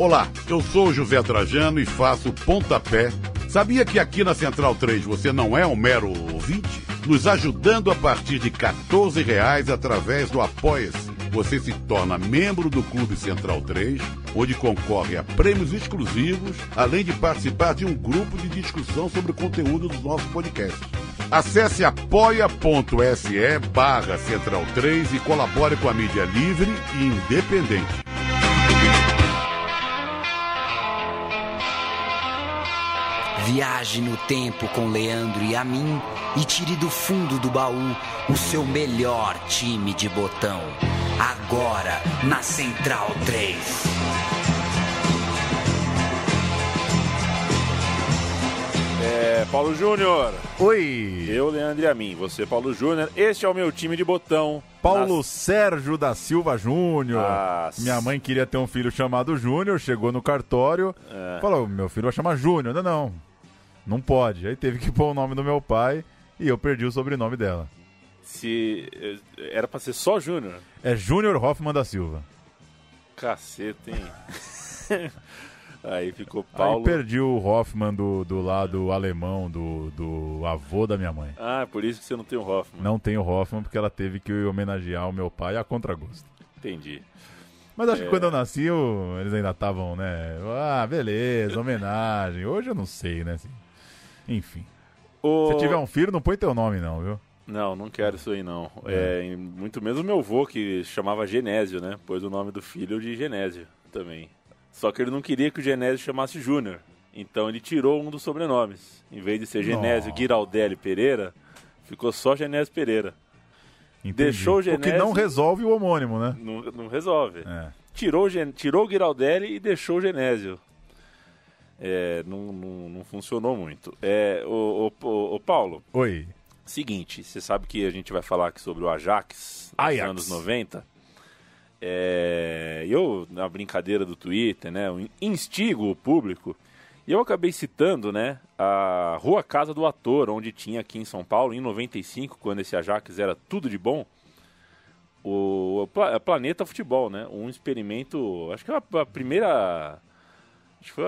Olá, eu sou o José Trajano e faço Pontapé. Sabia que aqui na Central 3 você não é um mero ouvinte? Nos ajudando a partir de R$14 através do Apoia-se. Você se torna membro do Clube Central 3, onde concorre a prêmios exclusivos, além de participar de um grupo de discussão sobre o conteúdo dos nossos podcasts. Acesse apoia.se/Central 3 e colabore com a mídia livre e independente. Viaje no tempo com Leandro e a mim e tire do fundo do baú o seu melhor time de botão. Agora na Central 3. Paulo Júnior. Oi. Eu, Leandro e a mim. Você, Paulo Júnior. Este é o meu time de botão. Paulo Sérgio da Silva Júnior. Nossa. Minha mãe queria ter um filho chamado Júnior, chegou no cartório, falou, meu filho vai chamar Júnior. Não pode. Aí teve que pôr o nome do meu pai e eu perdi o sobrenome dela. Era pra ser só Júnior? É Júnior Hoffman da Silva. Caceta, hein? Aí ficou Paulo. Aí perdi o Hoffman do lado alemão, do avô da minha mãe. Ah, por isso que você não tem o Hoffman. Não tenho o Hoffman porque ela teve que homenagear o meu pai a contragosto. Entendi. Mas acho que quando eu nasci, eles ainda estavam, né? Ah, beleza, homenagem. Hoje eu não sei, né? Assim, enfim. Se tiver um filho, não põe teu nome não, viu? Não quero isso aí não. Muito menos o meu avô, que chamava Genésio, né? Pôs o nome do filho de Genésio também. Só que ele não queria que o Genésio chamasse Júnior. Então ele tirou um dos sobrenomes. Em vez de ser Genésio Giraldelli Pereira, ficou só Genésio Pereira. Entendi. Deixou o Genésio... O que não resolve o homônimo, né? Não resolve. Tirou o Giraldelli e deixou o Genésio. Não funcionou muito. O Paulo. Oi. Seguinte, você sabe que a gente vai falar aqui sobre o Ajax dos anos 90. Eu, na brincadeira do Twitter, né, eu instigo o público, e eu acabei citando, né, a Rua Casa do Ator, onde tinha aqui em São Paulo, em 95, quando esse Ajax era tudo de bom, o Planeta Futebol, né, um experimento, acho que é a primeira... Acho que foi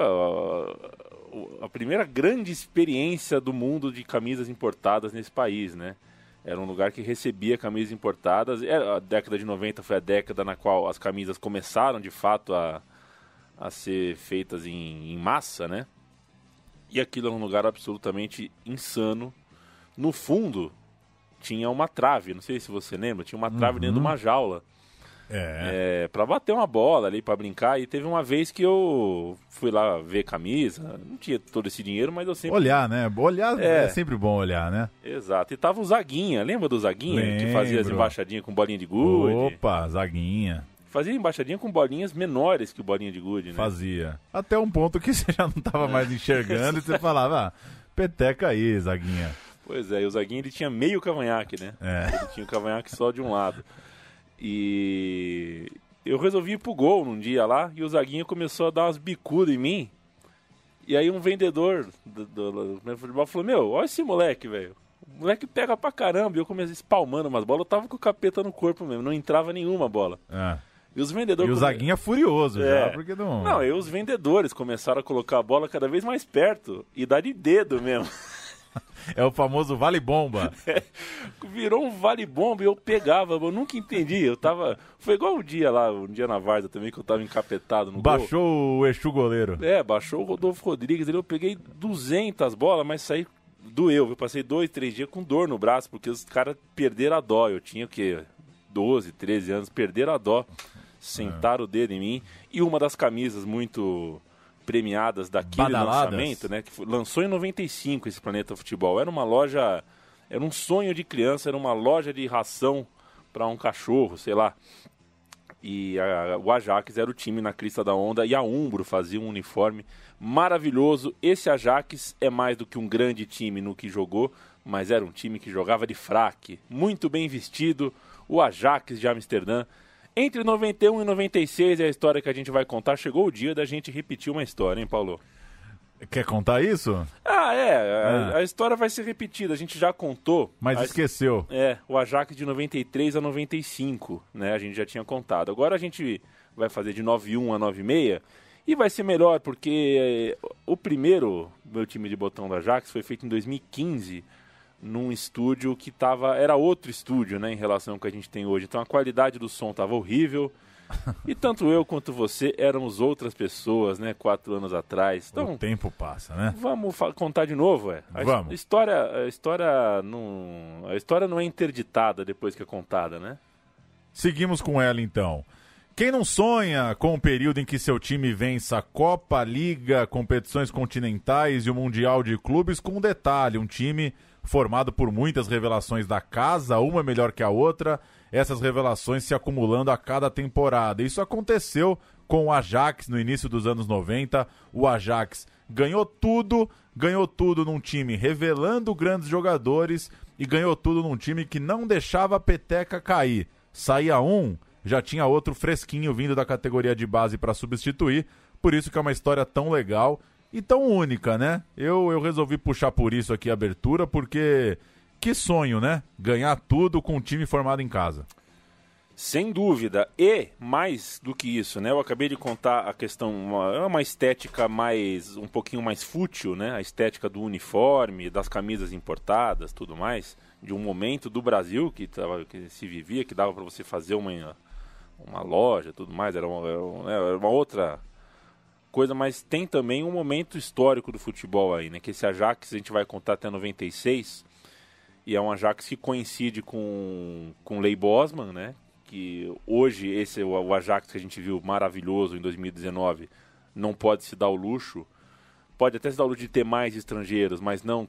a primeira grande experiência do mundo de camisas importadas nesse país, né? Era um lugar que recebia camisas importadas. A década de 90 foi a década na qual as camisas começaram, de fato, a ser feitas em massa, né? E aquilo era um lugar absolutamente insano. No fundo, tinha uma trave, não sei se você lembra, tinha uma trave dentro de uma jaula. Pra bater uma bola ali, pra brincar. E teve uma vez que eu fui lá ver camisa, não tinha todo esse dinheiro, mas eu sempre... Olhar, né? Olhar é sempre bom olhar, né? Exato. E tava o Zaguinha, lembra do Zaguinha? Lembro. Que fazia as embaixadinhas com bolinha de gude. Opa, Zaguinha. Fazia embaixadinha com bolinhas menores que bolinha de gude, né? Fazia. Até um ponto que você já não tava mais enxergando e você falava, peteca aí, Zaguinha. Pois é, e o Zaguinha ele tinha meio cavanhaque, né? Ele tinha o cavanhaque só de um lado. E eu resolvi ir pro gol num dia lá e o Zaguinha começou a dar umas bicudas em mim. E aí um vendedor do futebol falou, meu, olha esse moleque, velho. O moleque pega pra caramba. E eu comecei espalmando umas bolas, eu tava com o capeta no corpo mesmo, não entrava nenhuma bola. E os vendedores... E o Zaguinha furioso já, porque não... Não, e os vendedores começaram a colocar a bola cada vez mais perto e dar de dedo mesmo. É o famoso vale-bomba. Virou um vale-bomba e eu pegava, eu nunca entendi. Eu tava... Foi igual um dia na Várzea também, que eu tava encapetado no gol. Baixou o Exu goleiro. Baixou o Rodolfo Rodrigues. Eu peguei 200 bolas, mas saí... Doeu, eu passei 2-3 dias com dor no braço, porque os caras perderam a dó. Eu tinha o quê? 12, 13 anos, perderam a dó. Sentaram o dedo em mim. E uma das camisas muito... premiadas daquele lançamento, né? Que lançou em 95 esse Planeta Futebol. Era uma loja, era um sonho de criança, era uma loja de ração para um cachorro, sei lá. E o Ajax era o time na crista da onda e a Umbro fazia um uniforme maravilhoso. Esse Ajax é mais do que um grande time no que jogou, mas era um time que jogava de fraque, muito bem vestido, o Ajax de Amsterdã. Entre 91 e 96 é a história que a gente vai contar. Chegou o dia da gente repetir uma história, hein, Paulo? Quer contar isso? A história vai ser repetida. A gente já contou. Mas esqueceu. O Ajax de 93 a 95, né? A gente já tinha contado. Agora a gente vai fazer de 91 a 96 E vai ser melhor, porque o primeiro meu time de botão da Ajax foi feito em 2015, num estúdio que era outro estúdio, né, em relação ao que a gente tem hoje. Então a qualidade do som estava horrível. E tanto eu quanto você éramos outras pessoas, né, 4 anos atrás. Então, o tempo passa, né? Vamos contar de novo, Vamos. A história não é interditada depois que é contada, né? Seguimos com ela, então. Quem não sonha com o período em que seu time vença a Copa, Liga, competições continentais e o Mundial de Clubes, com um detalhe, um time formado por muitas revelações da casa, uma melhor que a outra, essas revelações se acumulando a cada temporada. Isso aconteceu com o Ajax no início dos anos 90. O Ajax ganhou tudo num time revelando grandes jogadores e ganhou tudo num time que não deixava a peteca cair. Saía um, já tinha outro fresquinho vindo da categoria de base para substituir, por isso que é uma história tão legal e tão única, né? Eu resolvi puxar por isso aqui a abertura, porque que sonho, né? Ganhar tudo com um time formado em casa. Sem dúvida. E, mais do que isso, né? Eu acabei de contar a questão, uma estética um pouquinho mais fútil, né? A estética do uniforme, das camisas importadas, tudo mais, de um momento do Brasil que se vivia, que dava para você fazer uma loja, tudo mais, era uma outra coisa, mas tem também um momento histórico do futebol aí, né? Que esse Ajax a gente vai contar até 96, e é um Ajax que coincide com Lei Bosman, né? Que hoje o Ajax que a gente viu maravilhoso em 2019 não pode se dar o luxo, pode até se dar o luxo de ter mais estrangeiros, mas não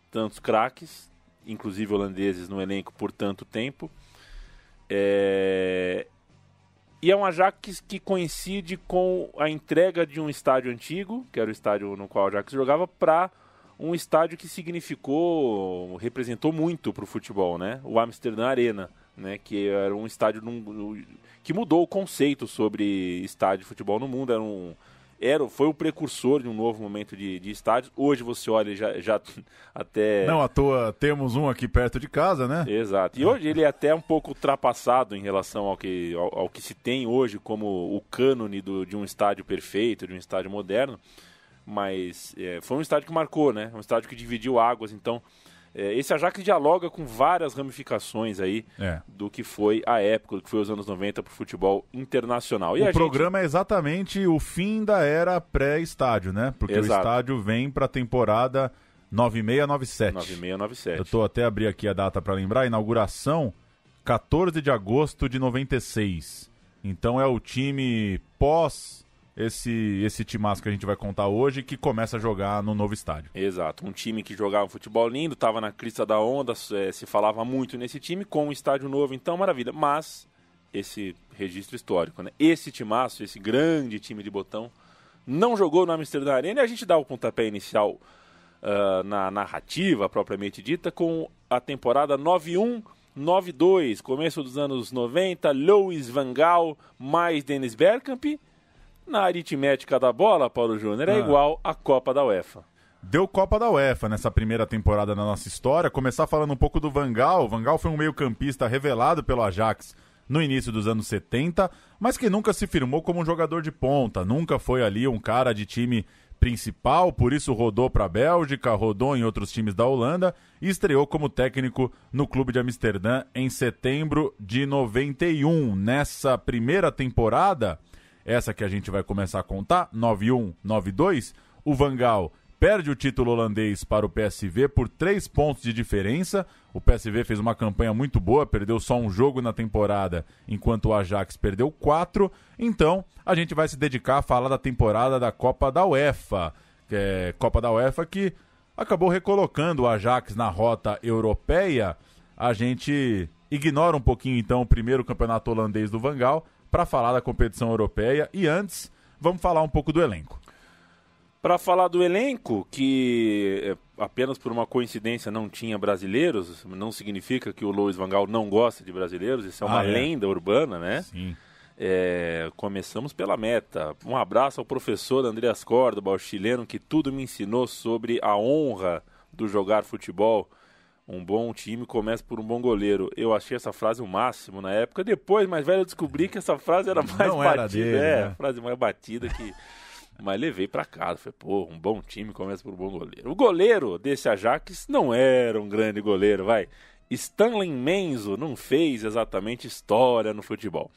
tantos craques, inclusive holandeses no elenco por tanto tempo. E é um Ajax que coincide com a entrega de um estádio antigo, que era o estádio no qual o Ajax jogava, para um estádio que representou muito para o futebol, né? O Amsterdã Arena, né? Que era um estádio que mudou o conceito sobre estádio de futebol no mundo. Foi o precursor de um novo momento de estádios. Hoje você olha já até... Não à toa temos um aqui perto de casa, né? Exato. E hoje ele é até um pouco ultrapassado em relação ao que se tem hoje como o cânone de um estádio perfeito, de um estádio moderno. Mas foi um estádio que marcou, né? Um estádio que dividiu águas. Então, esse Ajax dialoga com várias ramificações aí do que foi a época, do que foi os anos 90 para o futebol internacional. E o programa é exatamente o fim da era pré-estádio, né? Porque o estádio vem para a temporada 96-97. 96-97. Eu estou até abrir aqui a data para lembrar. Inauguração 14 de agosto de 96. Então é o time pós... Esse timaço que a gente vai contar hoje, que começa a jogar no novo estádio. Exato, um time que jogava um futebol lindo, estava na crista da onda, se falava muito nesse time, com um estádio novo, então maravilha. Mas esse registro histórico, né? Esse timaço, esse grande time de botão, não jogou no Amsterdã Arena, e a gente dá o pontapé inicial na narrativa propriamente dita, com a temporada 91-92, começo dos anos 90, Louis van Gaal mais Dennis Bergkamp. Na aritmética da bola, Paulo Júnior, é igual à Copa da UEFA. Deu Copa da UEFA nessa primeira temporada na nossa história. Começar falando um pouco do Van Gaal. Van Gaal foi um meio-campista revelado pelo Ajax no início dos anos 70, mas que nunca se firmou como um jogador de ponta. Nunca foi ali um cara de time principal, por isso rodou para a Bélgica, rodou em outros times da Holanda e estreou como técnico no clube de Amsterdã em setembro de 91. Nessa primeira temporada... Essa que a gente vai começar a contar, 91-92, o Van Gaal perde o título holandês para o PSV por 3 pontos de diferença. O PSV fez uma campanha muito boa, perdeu só um jogo na temporada, enquanto o Ajax perdeu 4. Então, a gente vai se dedicar a falar da temporada da Copa da UEFA. Copa da UEFA que acabou recolocando o Ajax na rota europeia. A gente ignora um pouquinho, então, o primeiro campeonato holandês do Van Gaal, para falar da competição europeia. E antes, vamos falar um pouco do elenco. Para falar do elenco, que apenas por uma coincidência não tinha brasileiros, não significa que o Louis van Gaal não gosta de brasileiros, isso é uma lenda urbana, né? Sim. Começamos pela meta. Um abraço ao professor Andreas Córdoba, o chileno que tudo me ensinou sobre a honra do jogar futebol. Um bom time começa por um bom goleiro. Eu achei essa frase o máximo na época. Depois, mais velho, eu descobri que essa frase era mais não batida. Era dele, né? A frase mais batida Mas levei pra casa. Falei, pô, um bom time começa por um bom goleiro. O goleiro desse Ajax não era um grande goleiro, vai. Stanley Menzo não fez exatamente história no futebol.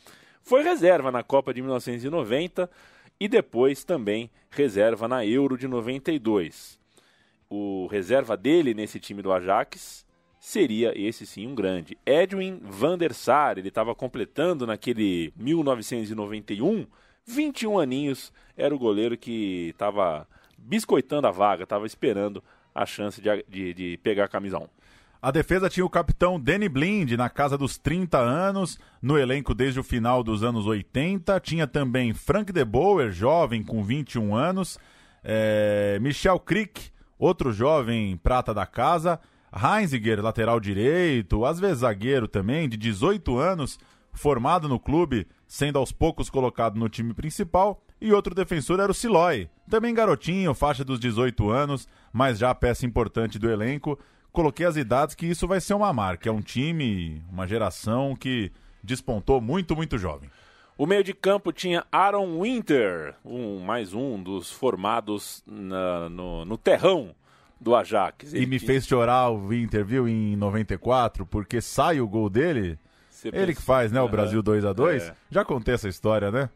Foi reserva na Copa de 1990 e depois também reserva na Euro de 92. O reserva dele nesse time do Ajax seria, esse sim, um grande. Edwin van der Sar, ele estava completando naquele 1991, 21 aninhos, era o goleiro que estava biscoitando a vaga, estava esperando a chance de pegar a camisa 1. A defesa tinha o capitão Danny Blind na casa dos 30 anos, no elenco desde o final dos anos 80. Tinha também Frank de Boer, jovem com 21 anos. Michel Crick, outro jovem prata da casa. Heinziger, lateral direito, às vezes zagueiro também, de 18 anos, formado no clube, sendo aos poucos colocado no time principal. E outro defensor era o Siloy, também garotinho, faixa dos 18 anos, mas já peça importante do elenco. Coloquei as idades que isso vai ser uma marca. É um time, uma geração que despontou muito, muito jovem. O meio de campo tinha Aaron Winter, mais um dos formados no terrão do Ajax. Fez chorar o Winter, viu, em 94, porque sai o gol dele. Ele que faz, né, o Brasil 2-2. Já contei essa história, né?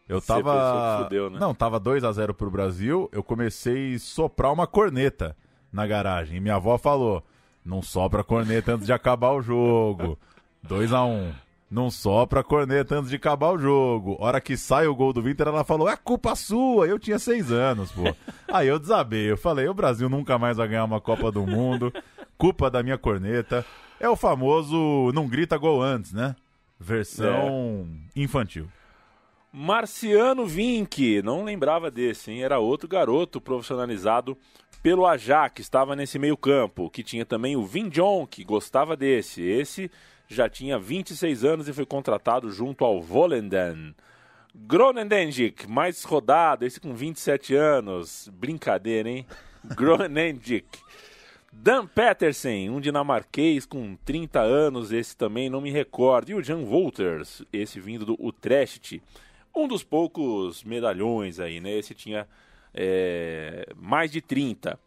Eu tava... Fudeu, né? Não, tava 2-0 pro Brasil, eu comecei a soprar uma corneta na garagem. E minha avó falou, não sopra a corneta antes de acabar o jogo. 2-1. Não sopra a corneta antes de acabar o jogo. Hora que sai o gol do Winter, ela falou, é culpa sua. Eu tinha 6 anos, pô. Aí eu desabei. Eu falei, o Brasil nunca mais vai ganhar uma Copa do Mundo. Culpa da minha corneta. É o famoso não grita gol antes, né? Versão infantil. Marciano Vinck, não lembrava desse, hein? Era outro garoto profissionalizado pelo Ajax, estava nesse meio campo, que tinha também o Vin John, que gostava desse. Esse já tinha 26 anos e foi contratado junto ao Volendam. Groenendijk, mais rodado, esse com 27 anos. Brincadeira, hein? Groenendijk. Dan Petersen, um dinamarquês com 30 anos, esse também não me recordo. E o Jan Wolters, esse vindo do Utrecht. Um dos poucos medalhões aí, né? Esse tinha mais de 30.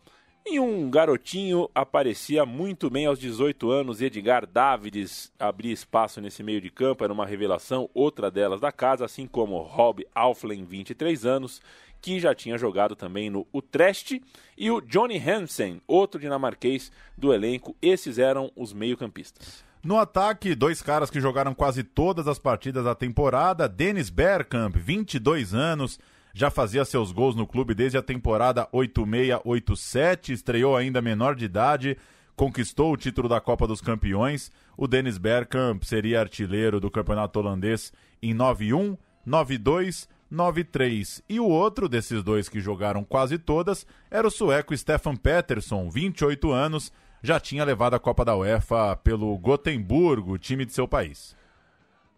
E um garotinho aparecia muito bem aos 18 anos, Edgar Davids, abria espaço nesse meio de campo, era uma revelação, outra delas da casa, assim como Rob Auflen, 23 anos, que já tinha jogado também no Utrecht, e o Johnny Hansen, outro dinamarquês do elenco. Esses eram os meio-campistas. No ataque, 2 caras que jogaram quase todas as partidas da temporada. Dennis Bergkamp, 22 anos, já fazia seus gols no clube desde a temporada 86-87, estreou ainda menor de idade, conquistou o título da Copa dos Campeões. O Dennis Bergkamp seria artilheiro do campeonato holandês em 91, 92, 93. E o outro desses 2 que jogaram quase todas era o sueco Stefan Pettersson, 28 anos, já tinha levado a Copa da UEFA pelo Gotemburgo, time de seu país.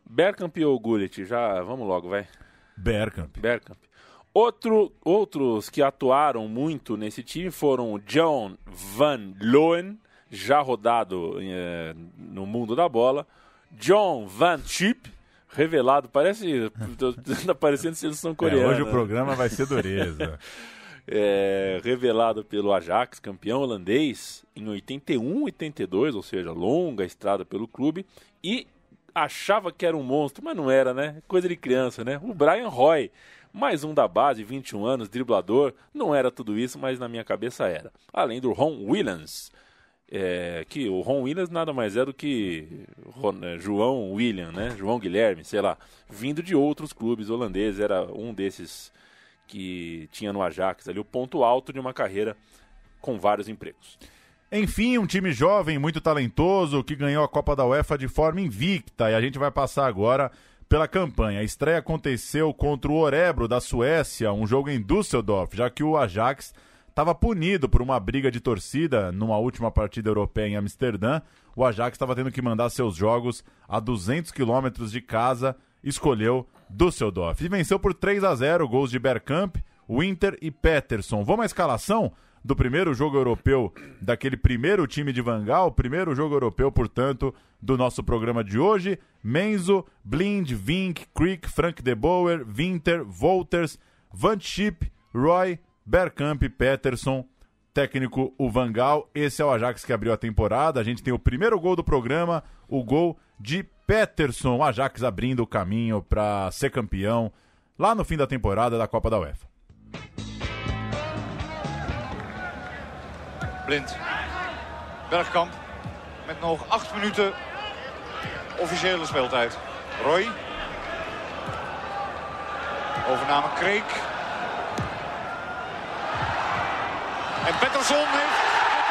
Bergkamp ou Gullit? Já, vamos logo, vai. Bergkamp. Outros que atuaram muito nesse time foram o John Van Loen, já rodado no mundo da bola. John Van Schip, revelado, tá parecendo seleção coreana. Hoje o programa vai ser dureza. Revelado pelo Ajax, campeão holandês, em 81, 82, ou seja, longa estrada pelo clube, e achava que era um monstro, mas não era, né? Coisa de criança, né? O Brian Roy, mais um da base, 21 anos, driblador, não era tudo isso, mas na minha cabeça era. Além do Ron Williams, que o Ron Williams nada mais é do que João William, né? João Guilherme, sei lá, vindo de outros clubes holandeses, era um desses que tinha no Ajax ali, o ponto alto de uma carreira com vários empregos. Enfim, um time jovem, muito talentoso, que ganhou a Copa da UEFA de forma invicta, e a gente vai passar agora pela campanha. A estreia aconteceu contra o Örebro da Suécia, um jogo em Düsseldorf, já que o Ajax estava punido por uma briga de torcida numa última partida europeia em Amsterdã. O Ajax estava tendo que mandar seus jogos a 200 quilômetros de casa, escolheu Düsseldorf e venceu por 3-0, gols de Bergkamp, Winter e Pettersson. Vamos à escalação do primeiro jogo europeu daquele primeiro time de Van Gaal, primeiro jogo europeu, portanto, do nosso programa de hoje. Menzo, Blind, Vinck, Crick, Frank de Boer, Winter, Wolters, Van Schip, Roy, Bergkamp, Peterson, técnico o Van Gaal. Esse é o Ajax que abriu a temporada. A gente tem o primeiro gol do programa, o gol de Peterson. O Ajax abrindo o caminho para ser campeão lá no fim da temporada da Copa da UEFA. Blind. Bergkamp met nog 8 minuten officiële speeltijd. Roy. Overname Kreek. En Pettersson heeft de 3-0.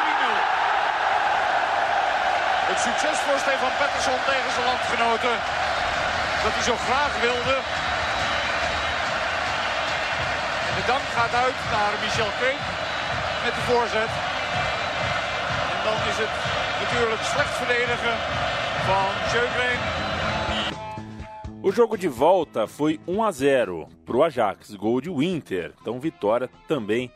Het succes voor Stefan Pettersson tegen zijn landgenoten. Dat hij zo graag wilde. En de dank gaat uit naar Michel Kreek met de voorzet. En dan is het natuurlijk slecht verdedigen van Sjögren. O jogo de volta foi 1-0 para o Ajax, gol de Winter, então vitória também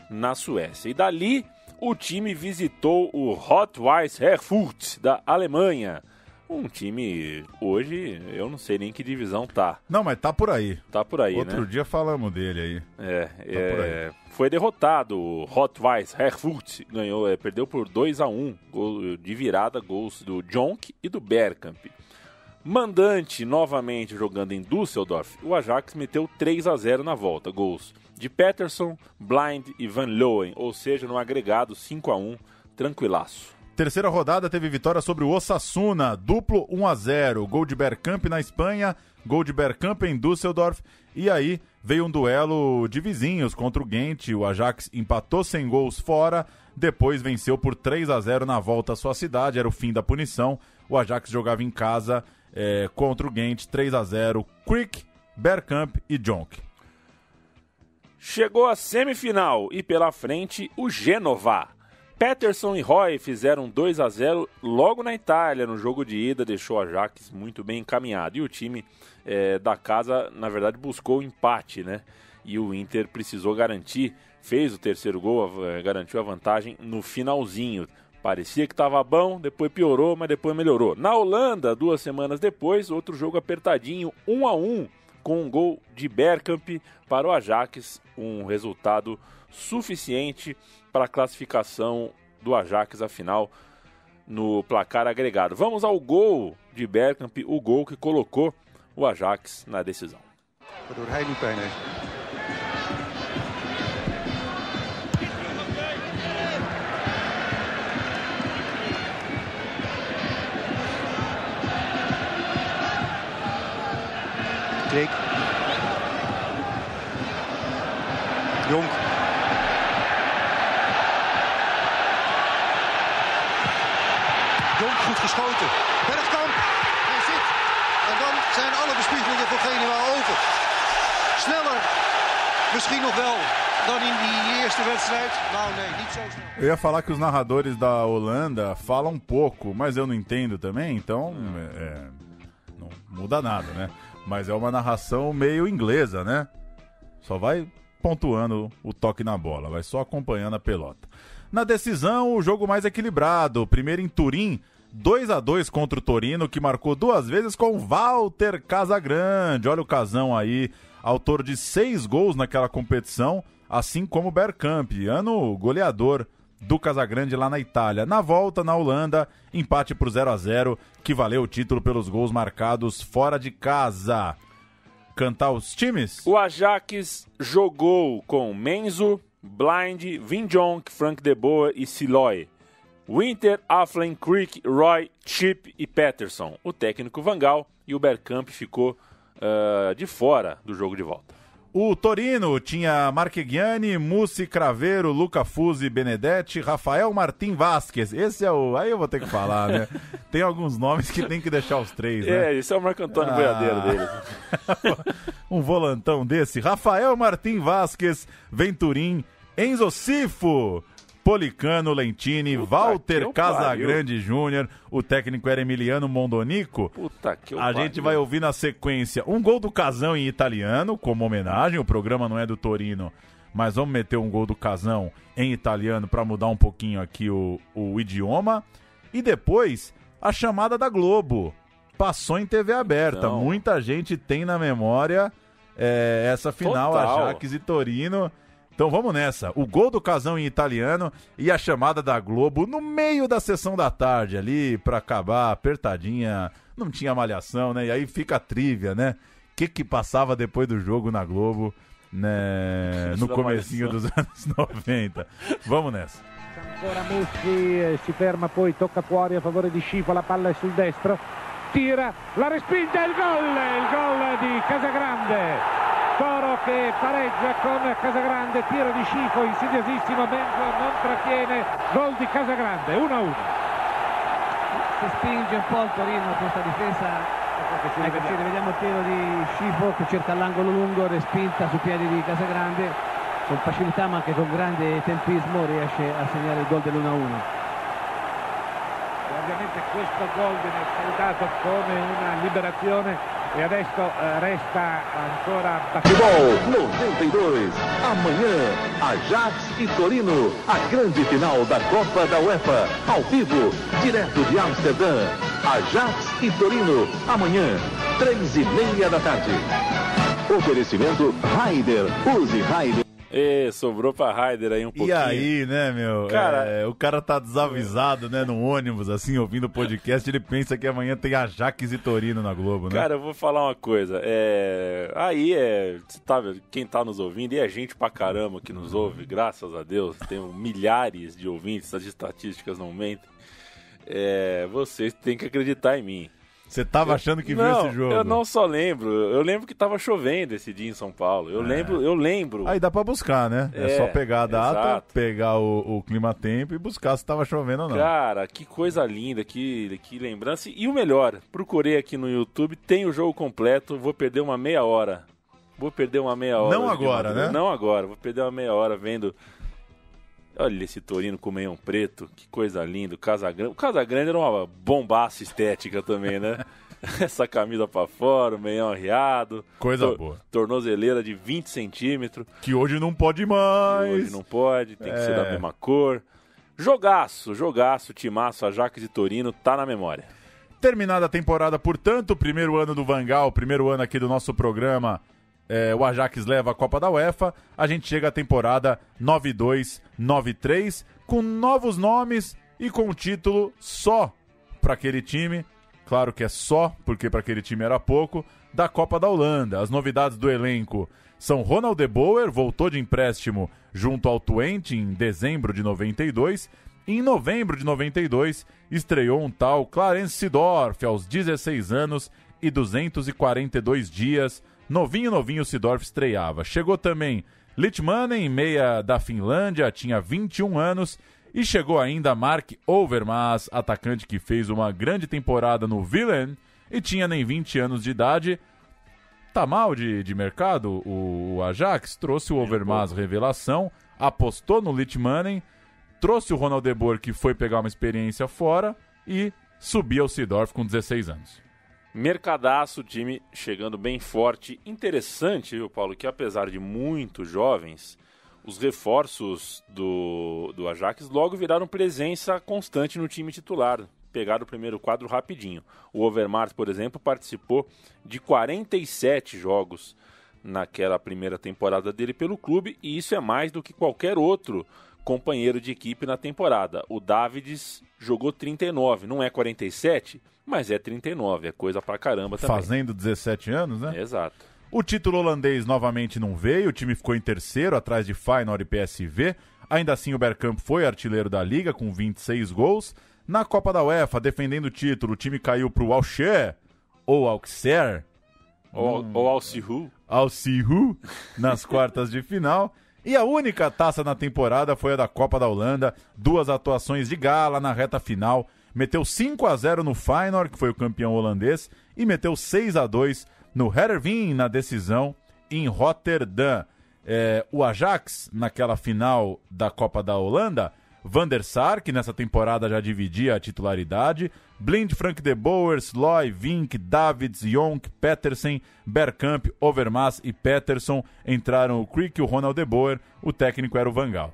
na Suécia. E dali o time visitou o Rot-Weiss Erfurt da Alemanha. Um time, hoje, eu não sei nem que divisão tá. Não, mas tá por aí. Tá por aí, Outro dia falamos dele aí. Foi derrotado o Rot-Weiss Erfurt, perdeu por 2-1, gol de virada, gols do Jonk e do Bergkamp. Mandante, novamente jogando em Düsseldorf, o Ajax meteu 3-0 na volta, gols de Peterson, Blind e Van Leeuwen, ou seja, no agregado 5-1, tranquilaço. Terceira rodada teve vitória sobre o Osasuna, duplo 1-0, gol de Bergkamp na Espanha, gol de Bergkamp em Düsseldorf, e aí veio um duelo de vizinhos contra o Ghent, o Ajax empatou sem gols fora, depois venceu por 3-0 na volta à sua cidade, era o fim da punição, o Ajax jogava em casa contra o Ghent, 3-0, Quick, Bergkamp e Jonk. Chegou a semifinal e pela frente o Genova. Peterson e Roy fizeram 2-0 logo na Itália, no jogo de ida, deixou o Ajax muito bem encaminhado. E o time da casa, na verdade, buscou o empate, né? E o Inter precisou garantir, fez o terceiro gol, garantiu a vantagem no finalzinho. Parecia que estava bom, depois piorou, mas depois melhorou. Na Holanda, 2 semanas depois, outro jogo apertadinho, 1-1, com um gol de Bergkamp para o Ajax, um resultado suficiente para a classificação do Ajax, afinal, no placar agregado. Vamos ao gol de Bergkamp, o gol que colocou o Ajax na decisão. Waardoor hij nu pijn heeft. Kreek. Jonk. Jonk goed geschoten. Bergkamp. Hij zit. En dan zijn alle bespiegelingen voor Genua over. Sneller. Misschien nog wel dan in die eerste wedstrijd. Nou nee, niet zo snel. Eu ia falar que os narradores da Holanda falam pouco, mas eu não entendo também, então não muda nada, né? Mas é uma narração meio inglesa, né? Só vai pontuando o toque na bola, vai só acompanhando a pelota. Na decisão, o jogo mais equilibrado. Primeiro em Turim, 2-2 contra o Torino, que marcou 2 vezes com Walter Casagrande. Olha o Casão aí, autor de 6 gols naquela competição, assim como Bergkamp, ano goleador do Casagrande lá na Itália. Na volta, na Holanda, empate por 0-0, que valeu o título pelos gols marcados fora de casa. Cantar os times? O Ajax jogou com Menzo, Blind, Vin Jonk, Frank de Boer e Siloy. Winter, Aflin, Creek, Roy, Chip e Peterson. O técnico Van Gaal, e o Bergkamp ficou de fora do jogo de volta. O Torino tinha Marchegiani, Mussi, Craveiro, Luca Fusi, Benedetti, Rafael Martim Vasquez. Esse é o... Aí eu vou ter que falar, né? Tem alguns nomes que tem que deixar os 3, né? Esse é o Marco Antônio Boiadeiro dele. Um volantão desse. Rafael Martim Vasquez, Venturim, Enzo Sifo, Policano, Lentini, Walter Casagrande Júnior, o técnico era Emiliano Mondonico. A gente vai ouvir na sequência um gol do Casão em italiano, como homenagem, o programa não é do Torino, mas vamos meter um gol do Casão em italiano para mudar um pouquinho aqui o idioma. E depois, a chamada da Globo, passou em TV aberta, então, muita gente tem na memória essa final, Ajax e Torino. Então vamos nessa. O gol do Casão em italiano e a chamada da Globo no meio da sessão da tarde ali pra acabar apertadinha. Não tinha malhação, né? E aí fica a trivia, né? O que passava depois do jogo na Globo, né? No comecinho dos anos 90. Vamos nessa. Ancora Messi, si ferma poi, tocca fuori a favore di Scifo, la palla è sul destro, tira, la respinta, il gol di Casagrande. Toro che pareggia con Casagrande, tiro di Scifo, insidiosissimo, Benzo non trattiene, gol di Casagrande, 1-1. Si spinge un po' il Torino questa difesa. Vediamo il tiro di Scifo che cerca l'angolo lungo, respinta sui piedi di Casagrande, con facilità ma anche con grande tempismo riesce a segnare il gol dell'1-1. Ovviamente questo gol viene salutato come una liberazione e adesso resta ancora Futebol 92. Amanhã, Ajax e Torino, a grande final da Copa da UEFA, ao vivo, direto de Amsterdã. Ajax e Torino, amanhã, 3:30 da tarde. Oferecimento Raider, use Raider. Sobrou pra Raider aí um pouquinho. E aí, né, meu? Cara, o cara tá desavisado, né, no ônibus, assim, ouvindo o podcast, ele pensa que amanhã tem Ajax e Torino na Globo, né? Cara, eu vou falar uma coisa. Quem tá nos ouvindo, e é gente pra caramba que nos ouve, graças a Deus, tem milhares de ouvintes, as estatísticas não mentem. Vocês têm que acreditar em mim. Você tava achando que viu esse jogo? Eu não só lembro. Eu lembro que tava chovendo esse dia em São Paulo. Eu lembro. Aí dá pra buscar, né? É só pegar a data, exato. Pegar o clima-tempo e buscar se tava chovendo ou não. Cara, que coisa linda, que lembrança. E o melhor, procurei aqui no YouTube, tem o jogo completo, vou perder uma meia hora. Não agora, né? Não agora, vou perder uma meia hora vendo... Olha esse Torino com meião preto, que coisa linda. O Casagrande era uma bombaça estética também, né? Essa camisa pra fora, o meião arriado. Coisa boa. Tornozeleira de 20 centímetros. Que hoje não pode mais. Hoje não pode, tem que ser da mesma cor. Jogaço, timaço, Ajax e Torino, tá na memória. Terminada a temporada, portanto, primeiro ano do Van Gaal, primeiro ano aqui do nosso programa... o Ajax leva a Copa da UEFA, a gente chega à temporada 92-93, com novos nomes e com o título só para aquele time, claro que é só, porque para aquele time era pouco, da Copa da Holanda. As novidades do elenco são Ronald de Boer, voltou de empréstimo junto ao Twente em dezembro de 92, e em novembro de 92 estreou um tal Clarence Seedorf, aos 16 anos e 242 dias, Novinho o Seedorf estreava. Chegou também Litmanen, meia da Finlândia, tinha 21 anos. E chegou ainda Mark Overmars, atacante que fez uma grande temporada no Willem e tinha nem 20 anos de idade. Tá mal de mercado o Ajax? Trouxe o Overmars, revelação, apostou no Litmanen, trouxe o Ronald de Boer, que foi pegar uma experiência fora, e subia o Seedorf com 16 anos. Mercadaço, o time chegando bem forte. Interessante, viu, Paulo, que apesar de muito jovens, os reforços do Ajax logo viraram presença constante no time titular. Pegaram o primeiro quadro rapidinho. O Overmars, por exemplo, participou de 47 jogos naquela primeira temporada dele pelo clube, e isso é mais do que qualquer outro companheiro de equipe na temporada. O Davids jogou 39, não é 47, mas é 39, é coisa pra caramba também. Fazendo 17 anos, né? Exato. O título holandês novamente não veio, o time ficou em terceiro, atrás de Feyenoord e PSV. Ainda assim, o Bergkamp foi artilheiro da Liga, com 26 gols. Na Copa da UEFA, defendendo o título, o time caiu pro Auxerre, ou Auxerre, ou Alcihu. Alcihu, nas quartas de final. E a única taça na temporada foi a da Copa da Holanda, 2 atuações de gala na reta final. Meteu 5-0 no Feyenoord, que foi o campeão holandês, e meteu 6-2 no Heerenveen na decisão em Rotterdam. O Ajax, naquela final da Copa da Holanda, Van der Sar, que nessa temporada já dividia a titularidade, Blind, Frank de Boer, Sloy, Vink, Davids, Jonk, Petersen, Bergkamp, Overmars e Peterson. Entraram o Kriek e o Ronald de Boer, o técnico era o Van Gaal.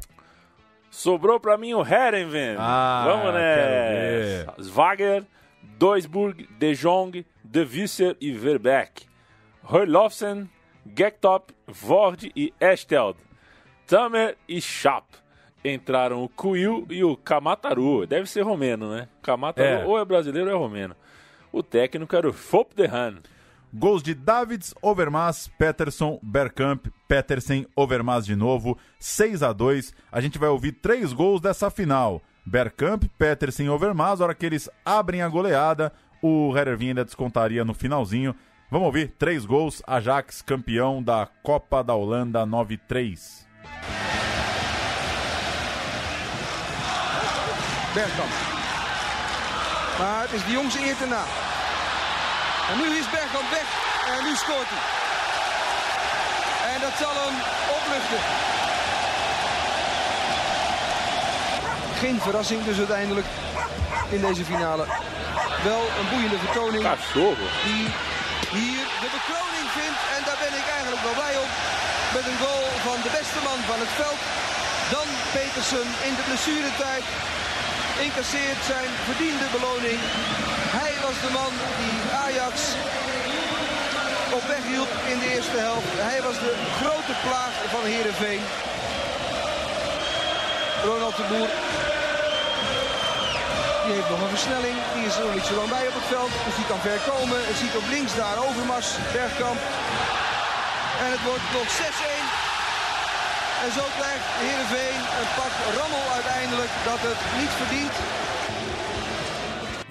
Sobrou pra mim o Heerenveen. Vamos nessa. Zwager, Duisburg, De Jong, De Visser e Verbeek. Herlofsen, Gektop, Vord e Eshteld. Tamer e Schaap. Entraram o Kuil e o Kamataru. Deve ser romeno, né? Kamataru ou é brasileiro ou é romeno. O técnico era o Fop de Han. Gols de Davids, Overmars, Peterson, Bergkamp, Petersen, Overmars de novo, 6-2. A gente vai ouvir 3 gols dessa final. Bergkamp, Petersen e Overmars. Na hora que eles abrem a goleada, o Herder Wien ainda descontaria no finalzinho. Vamos ouvir 3 gols. Ajax, campeão da Copa da Holanda 9-3. Bergkamp. Maar het is de jongste eer te na. En nu is Bergkamp weg en nu scoort hij. En dat zal hem opluchten. Geen verrassing dus uiteindelijk in deze finale. Wel een boeiende vertoning die hier de bekroning vindt. En daar ben ik eigenlijk wel blij op. Met een goal van de beste man van het veld. Dan Petersen in de blessuretijd. Incasseert zijn verdiende beloning. Hij was de man die Ajax op weg hielp in de eerste helft. Hij was de grote plaag van Heerenveen. Ronald de Boer. Die heeft nog een versnelling. Die is er nog niet zo lang bij op het veld. Dus die kan ver komen. Het ziet op links daar Overmars, Bergkamp. En het wordt nog 6-1. En zo krijgt Heerenveen een pak rammel uiteindelijk dat het niet verdient.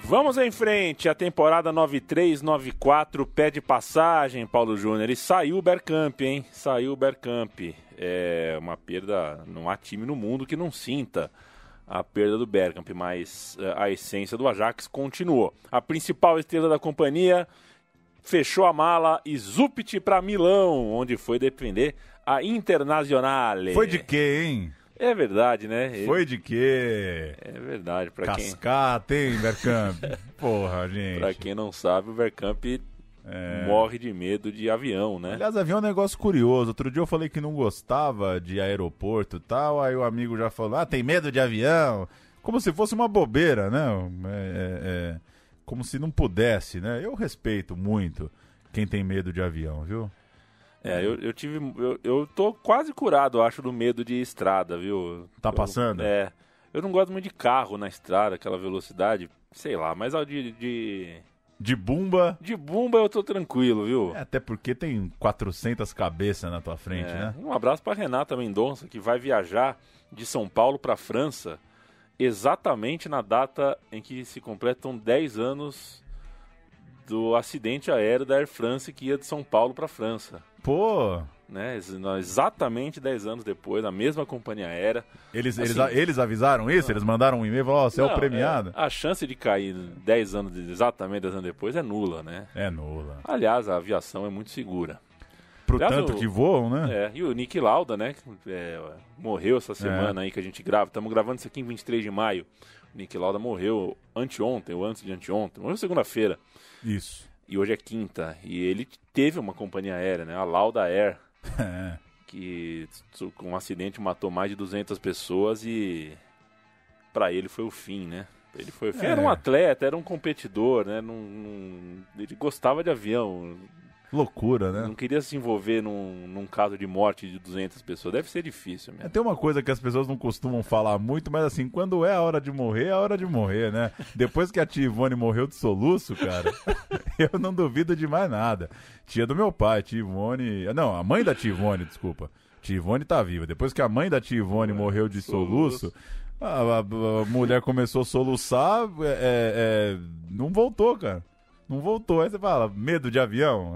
Vamos em frente, a temporada 93-94 pede passagem, Paulo Júnior. E saiu o Bergkamp, hein? Saiu o Bergkamp. É uma perda, não há time no mundo que não sinta a perda do Bergkamp, mas a essência do Ajax continuou. A principal estrela da companhia fechou a mala e Zupit para Milão, onde foi defender a Internazionale. Foi de quê, hein? É verdade, né? Foi de quê? É verdade. Cascata, hein, Bergkamp? Porra, gente. Pra quem não sabe, o Bergkamp morre de medo de avião, né? Aliás, avião é um negócio curioso. Outro dia eu falei que não gostava de aeroporto e tal, aí o amigo já falou, tem medo de avião? Como se fosse uma bobeira, né? Como se não pudesse, né? Eu respeito muito quem tem medo de avião, viu? Eu tô quase curado, acho, do medo de estrada, viu? Tá passando? Eu não gosto muito de carro na estrada, aquela velocidade, sei lá, mas de bumba? De bumba eu tô tranquilo, viu? Até porque tem 400 cabeças na tua frente, né? Um abraço pra Renata Mendonça, que vai viajar de São Paulo pra França, exatamente na data em que se completam 10 anos do acidente aéreo da Air France que ia de São Paulo pra França. Pô! Né? Exatamente 10 anos depois, a mesma companhia aérea. Eles avisaram isso? Eles mandaram um e-mail e falaram, você é o premiado? A chance de cair exatamente 10 anos depois é nula, né? É nula. Aliás, a aviação é muito segura. Pro tanto que voam, né? E o Nick Lauda, né? Morreu essa semana aí que a gente grava. Estamos gravando isso aqui em 23 de maio. O Nick Lauda morreu anteontem, ou antes de anteontem. Morreu segunda-feira. Isso. E hoje é quinta. E ele teve uma companhia aérea, né? A Lauda Air. Que com um acidente matou mais de 200 pessoas e pra ele foi o fim, né? Ele foi o fim. Era um atleta, era um competidor, né? Ele gostava de avião. Loucura, né? Não queria se envolver num caso de morte de 200 pessoas. Deve ser difícil mesmo. Tem uma coisa que as pessoas não costumam falar muito, mas assim, quando é a hora de morrer, é a hora de morrer, né? Depois que a tia Ivone morreu de soluço, cara, eu não duvido de mais nada. Tia do meu pai, tia Ivone... Não, a mãe da tia Ivone, desculpa. Tia Ivone tá viva. Depois que a mãe da tia Ivone morreu de soluço, a mulher começou a soluçar, não voltou, cara. Não voltou. Aí você fala, medo de avião?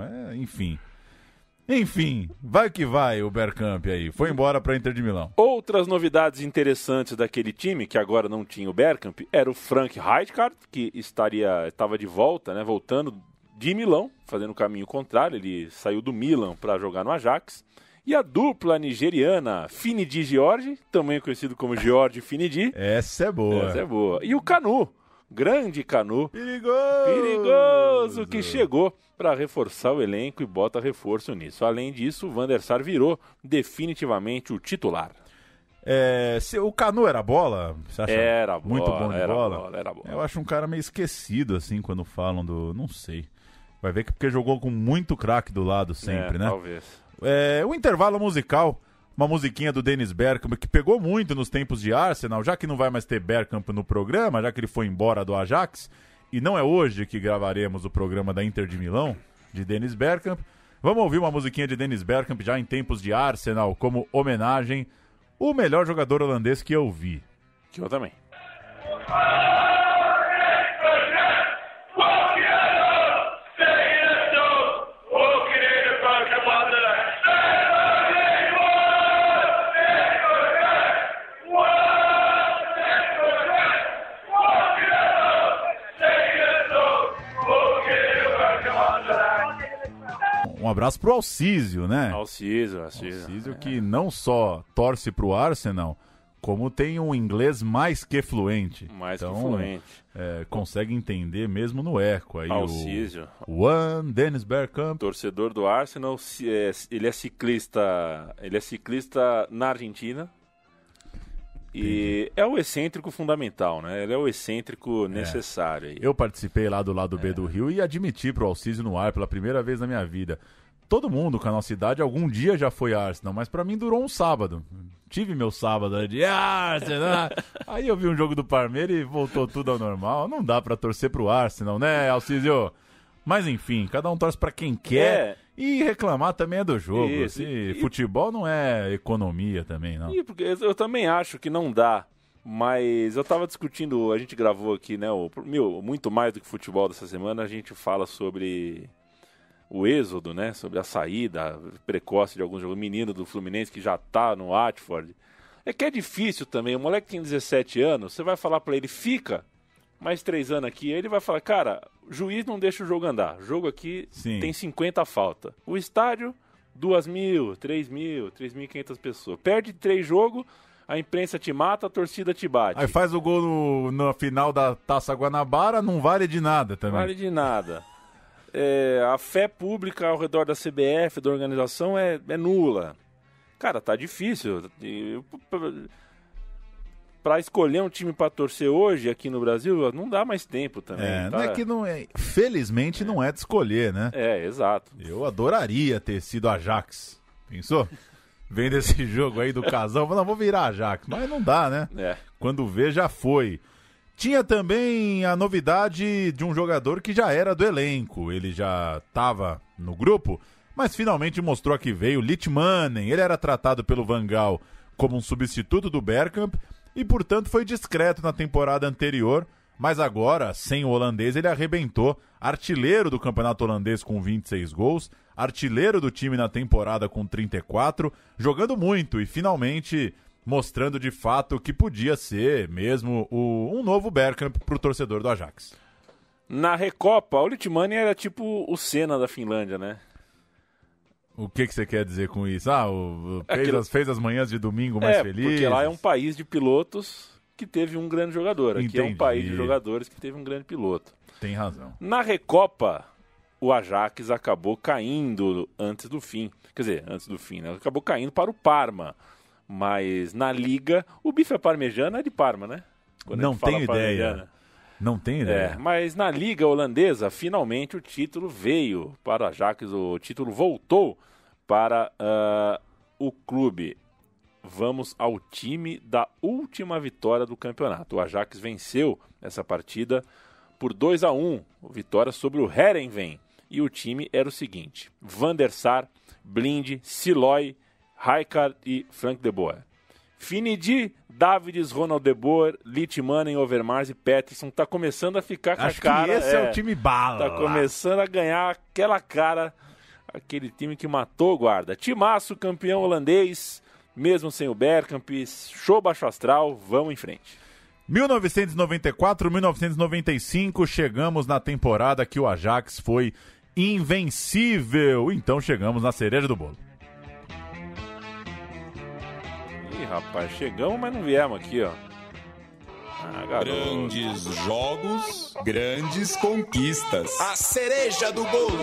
Enfim, vai que vai o Bergkamp aí. Foi embora para Inter de Milão. Outras novidades interessantes daquele time, que agora não tinha o Bergkamp, era o Frank Rijkaard, que estava de volta, né, voltando de Milão, fazendo o caminho contrário. Ele saiu do Milan para jogar no Ajax. E a dupla nigeriana Finidi George, também conhecido como George Finidi. Essa é boa. E o Kanu. Grande Kanu, perigoso, que chegou para reforçar o elenco e bota reforço nisso. Além disso, o Van der Sar virou definitivamente o titular. O Kanu era bola? Você acha era bola, muito bom de bola? Era bola. Eu acho um cara meio esquecido, assim, quando falam do... Não sei. Vai ver que porque jogou com muito craque do lado sempre, né? Talvez. O intervalo musical... uma musiquinha do Dennis Bergkamp, que pegou muito nos tempos de Arsenal, já que não vai mais ter Bergkamp no programa, já que ele foi embora do Ajax, e não é hoje que gravaremos o programa da Inter de Milão, de Dennis Bergkamp. Vamos ouvir uma musiquinha de Dennis Bergkamp já em tempos de Arsenal, como homenagem, o melhor jogador holandês que eu vi. Que eu também. Um abraço pro Alcísio, né? Alcísio, que não só torce pro Arsenal, como tem um inglês mais que fluente. Consegue entender mesmo no eco. Aí Alcísio. O Dennis Bergkamp. Torcedor do Arsenal, ele é ciclista na Argentina. E é o excêntrico fundamental, né? Ele é o excêntrico necessário. Eu participei lá do lado B do Rio e admiti pro Alcísio no ar pela primeira vez na minha vida. Todo mundo com a nossa idade algum dia já foi Arsenal, mas pra mim durou um sábado. Tive meu sábado de Arsenal. Aí eu vi um jogo do Palmeiras e voltou tudo ao normal. Não dá pra torcer pro Arsenal, né, Alcísio? Mas enfim, cada um torce pra quem quer. E reclamar também é do jogo. Futebol não é economia também, não. Porque eu também acho que não dá. Mas eu tava discutindo, a gente gravou aqui, né? Muito mais do que futebol dessa semana, a gente fala sobre o êxodo, né? Sobre a saída precoce de alguns jogadores. Menino do Fluminense que já tá no Watford. É que é difícil também. O moleque tem 17 anos, você vai falar pra ele, fica mais 3 anos aqui, aí ele vai falar, cara, o juiz não deixa o jogo andar. O jogo aqui tem 50 falta. O estádio, 2.000, 3.000, 3.500 pessoas. Perde 3 jogos, a imprensa te mata, a torcida te bate. Aí faz o gol no final da Taça Guanabara, não vale de nada também. Não vale de nada. A fé pública ao redor da CBF, da organização, é nula. Cara, tá difícil. Pra escolher um time pra torcer hoje aqui no Brasil, não dá mais tempo também. Não é que não é. Felizmente não é de escolher, né? Exato. Eu adoraria ter sido Ajax. Pensou? Vendo esse jogo aí do casal, vou virar Ajax. Mas não dá, né? Quando vê, já foi. Tinha também a novidade de um jogador que já era do elenco. Ele já estava no grupo, mas finalmente mostrou que veio. Litmanen. Ele era tratado pelo Van Gaal como um substituto do Bergkamp e, portanto, foi discreto na temporada anterior, mas agora, sem o holandês, ele arrebentou. Artilheiro do campeonato holandês com 26 gols, artilheiro do time na temporada com 34, jogando muito e finalmente mostrando de fato que podia ser mesmo um novo Bergkamp para o torcedor do Ajax. Na Recopa, o Litmanen era tipo o Senna da Finlândia, né? O que você quer dizer com isso? Fez as manhãs de domingo mais felizes? Porque lá é um país de pilotos que teve um grande jogador. Aqui é um país de jogadores que teve um grande piloto. Tem razão. Na Recopa, o Ajax acabou caindo antes do fim. Quer dizer, antes do fim, né? Acabou caindo para o Parma. Mas na Liga, o bife parmejano é de Parma, né? Não tenho ideia. Não tenho ideia. Mas na Liga Holandesa, finalmente o título veio para o Ajax. O título voltou para o clube. Vamos ao time da última vitória do campeonato. O Ajax venceu essa partida por 2-1. Vitória sobre o Heerenveen. E o time era o seguinte: Van der Sar, Blind, Siloy, Rijkaard e Frank de Boer. Finidi, Davids, Ronald de Boer, Litmanen, Overmars e Peterson. Tá começando a ficar com a cara. Que esse é o time bala. Tá começando a ganhar aquela cara, aquele time que matou o guarda. Timaço, campeão holandês, mesmo sem o Bergkamp. Show baixo astral, vamos em frente. 1994, 1995, chegamos na temporada que o Ajax foi invencível. Então chegamos na cereja do bolo. Ih, rapaz, chegamos, mas não viemos aqui, ó. Grandes jogos, grandes conquistas. A cereja do bolo.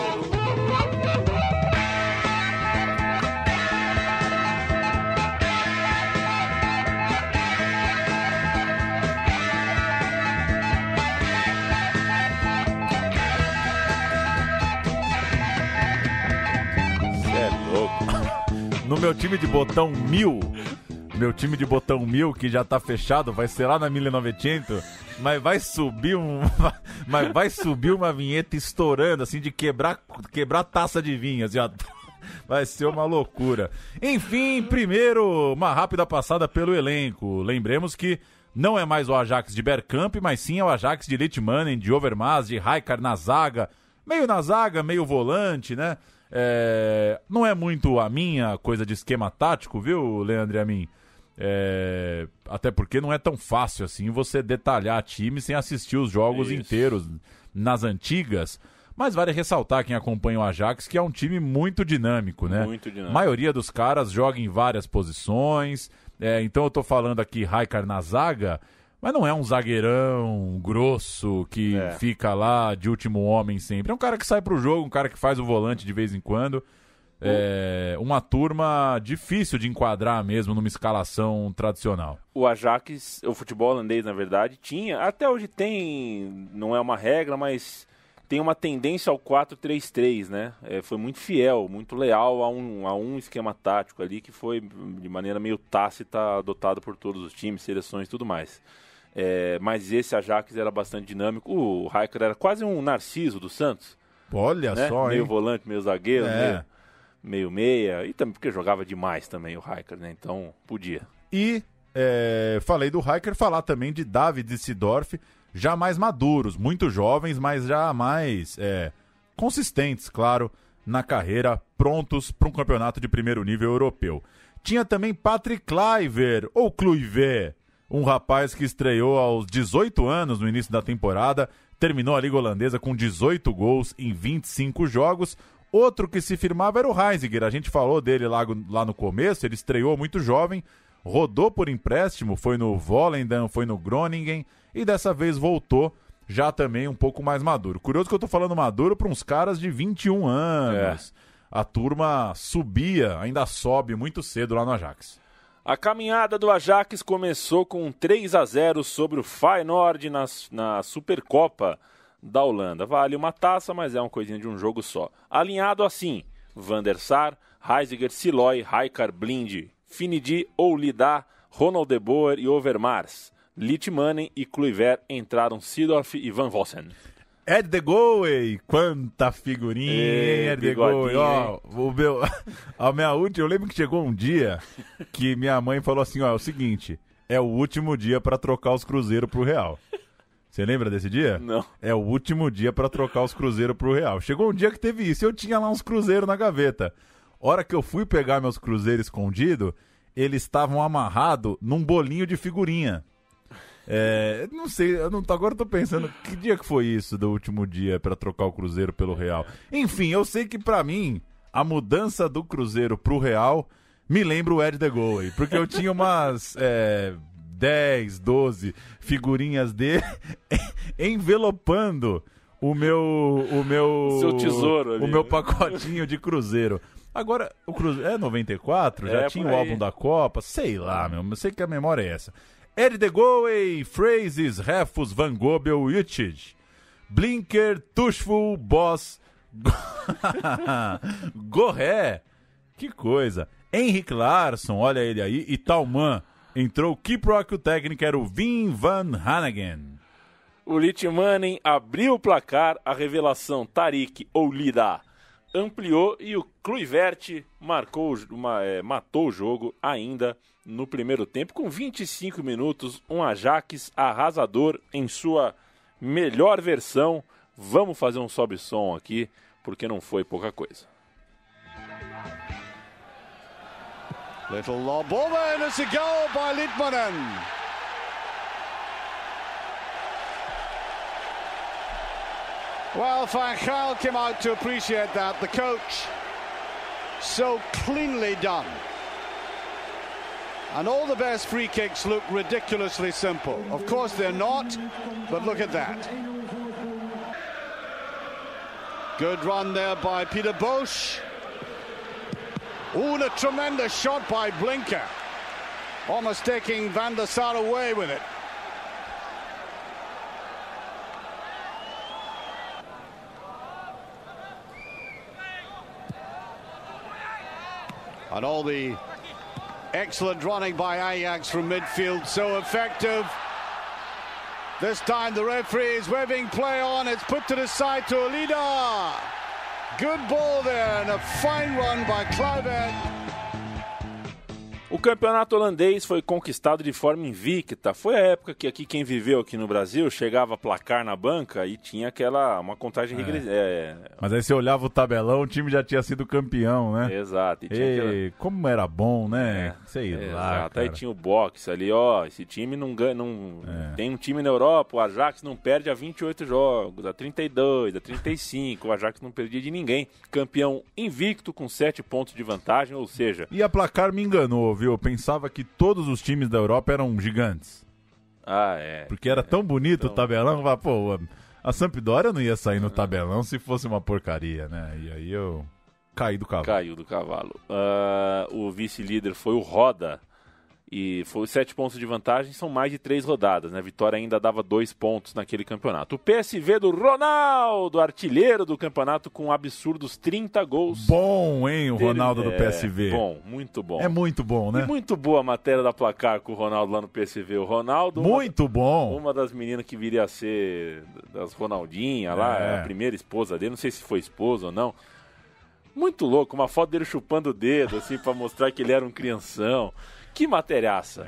no meu time de botão 1000, meu time de botão 1000, que já tá fechado, vai ser lá na 1900, mas vai subir uma vinheta estourando, assim, de quebrar taça de vinho, assim, ó. Vai ser uma loucura. Enfim, primeiro, uma rápida passada pelo elenco. Lembremos que não é mais o Ajax de Bergkamp, mas sim é o Ajax de Litmanen, de Overmars, de Rijkaard na zaga, meio volante, né? Não é muito a minha coisa de esquema tático, viu, Leandro e a mim? Até porque não é tão fácil assim você detalhar time sem assistir os jogos inteiros nas antigas. Mas vale ressaltar quem acompanha o Ajax que é um time muito dinâmico, né? Muito dinâmico. A maioria dos caras joga em várias posições. Então eu tô falando aqui Rijkaard na zaga, mas não é um zagueirão grosso que fica lá de último homem sempre. É um cara que sai pro jogo, um cara que faz o volante de vez em quando. Uma turma difícil de enquadrar mesmo numa escalação tradicional. O Ajax, o futebol holandês, na verdade, tinha, até hoje tem, não é uma regra, mas tem uma tendência ao 4-3-3, né? Foi muito fiel, muito leal a um esquema tático ali que foi, de maneira meio tácita, adotado por todos os times, seleções e tudo mais. Mas esse Ajax era bastante dinâmico. O Rijkaard era quase um Narciso do Santos. Olha, né? Só, meio volante, meio zagueiro, meio meia, e também porque jogava demais também o Rijkaard, né? Então podia. E falei do Rijkaard, falar também de David e Seedorf, já mais maduros, muito jovens, mas já mais consistentes, claro, na carreira, prontos para um campeonato de primeiro nível europeu. Tinha também Patrick Kluivert, ou Kluivert, um rapaz que estreou aos 18 anos no início da temporada, terminou a Liga Holandesa com 18 gols em 25 jogos. Outro que se firmava era o Reisiger, a gente falou dele lá no começo, ele estreou muito jovem, rodou por empréstimo, foi no Volendam, foi no Groningen, e dessa vez voltou já também um pouco mais maduro. Curioso que eu tô falando maduro para uns caras de 21 anos. A turma subia, ainda sobe muito cedo lá no Ajax. A caminhada do Ajax começou com um 3-0 sobre o Feyenoord na Supercopa da Holanda. Vale uma taça, mas é uma coisinha de um jogo só. Alinhado assim, Van der Sar, Reisiger, Siloy, Rijkaard, Blind, Finidi, Oulida, Ronald de Boer e Overmars. Litmanen e Kluivert entraram Seedorf e Van Vossen. Ed de Goey, quanta figurinha, Ed de Goey. A minha última, eu lembro que chegou um dia que minha mãe falou assim, é o seguinte, é o último dia para trocar os cruzeiros pro real. Você lembra desse dia? Não. É o último dia para trocar os cruzeiros pro real. Chegou um dia que teve isso, eu tinha lá uns cruzeiros na gaveta. Hora que eu fui pegar meus cruzeiros escondidos, eles estavam amarrados num bolinho de figurinha. Não sei, agora eu tô pensando que dia que foi isso do último dia pra trocar o Cruzeiro pelo Real. Enfim, eu sei que pra mim a mudança do Cruzeiro pro Real me lembra o Ed de Goey, porque eu tinha umas 10, 12 figurinhas dele envelopando o meu seu tesouro ali, o meu pacotinho de Cruzeiro. Agora, o Cruzeiro 94, já tinha o álbum da Copa, sei lá, eu sei que a memória é essa. Ed de Goey, Phrases, Refus, Van Gobel, Utich, Blinker, Tuchful, Boss, Gorré, que coisa, Henrik Larsson, olha ele aí, e Talman, entrou o Kiprok, o técnico era o Wim van Hanegem. O Litmanen abriu o placar, a revelação Tariq Oulida ampliou e o Kluivert matou o jogo ainda no primeiro tempo, com 25 minutos, um Ajax arrasador em sua melhor versão. Vamos fazer um sobe-som aqui, porque não foi pouca coisa. Little lob over and it's a goal by Litmanen. Well, Van Gaal came out to appreciate that. The coach, so cleanly done. And all the best free kicks look ridiculously simple. Of course they're not, but look at that. Good run there by Peter Bosch. Ooh, and a tremendous shot by Blinker. Almost taking Van der Sar away with it. And all the excellent running by Ajax from midfield, so effective. This time the referee is waving play on. It's put to the side to Olida. Good ball there and a fine run by Kluivert. O campeonato holandês foi conquistado de forma invicta. Foi a época que aqui quem viveu aqui no Brasil chegava a placar na banca e tinha uma contagem regressiva. Mas aí você olhava o tabelão, o time já tinha sido campeão, né? Exato. E como era bom, né? Sei lá, exato. Aí tinha o boxe ali, esse time não ganha, tem um time na Europa, o Ajax não perde a 28 jogos, a 32, a 35, o Ajax não perdia de ninguém. Campeão invicto com 7 pontos de vantagem, ou seja... E a placar me enganou, viu? Eu pensava que todos os times da Europa eram gigantes. Porque era tão bonito o tabelão, a Sampdoria não ia sair no tabelão se fosse uma porcaria, né? E aí eu caí do cavalo. Caiu do cavalo. O vice-líder foi o Roda, e foi 7 pontos de vantagem, são mais de 3 rodadas, né? A Vitória ainda dava 2 pontos naquele campeonato. O PSV do Ronaldo, artilheiro do campeonato com absurdos 30 gols. Bom, hein, o Ronaldo do PSV. Bom, muito bom. É muito bom, né? E muito boa a matéria da placar com o Ronaldo lá no PSV. O Ronaldo... Muito bom! Uma das meninas que viria a ser das Ronaldinhas lá, a primeira esposa dele, não sei se foi esposa ou não. Muito louco, uma foto dele chupando o dedo, assim, pra mostrar que ele era um crianção. Que materiaça.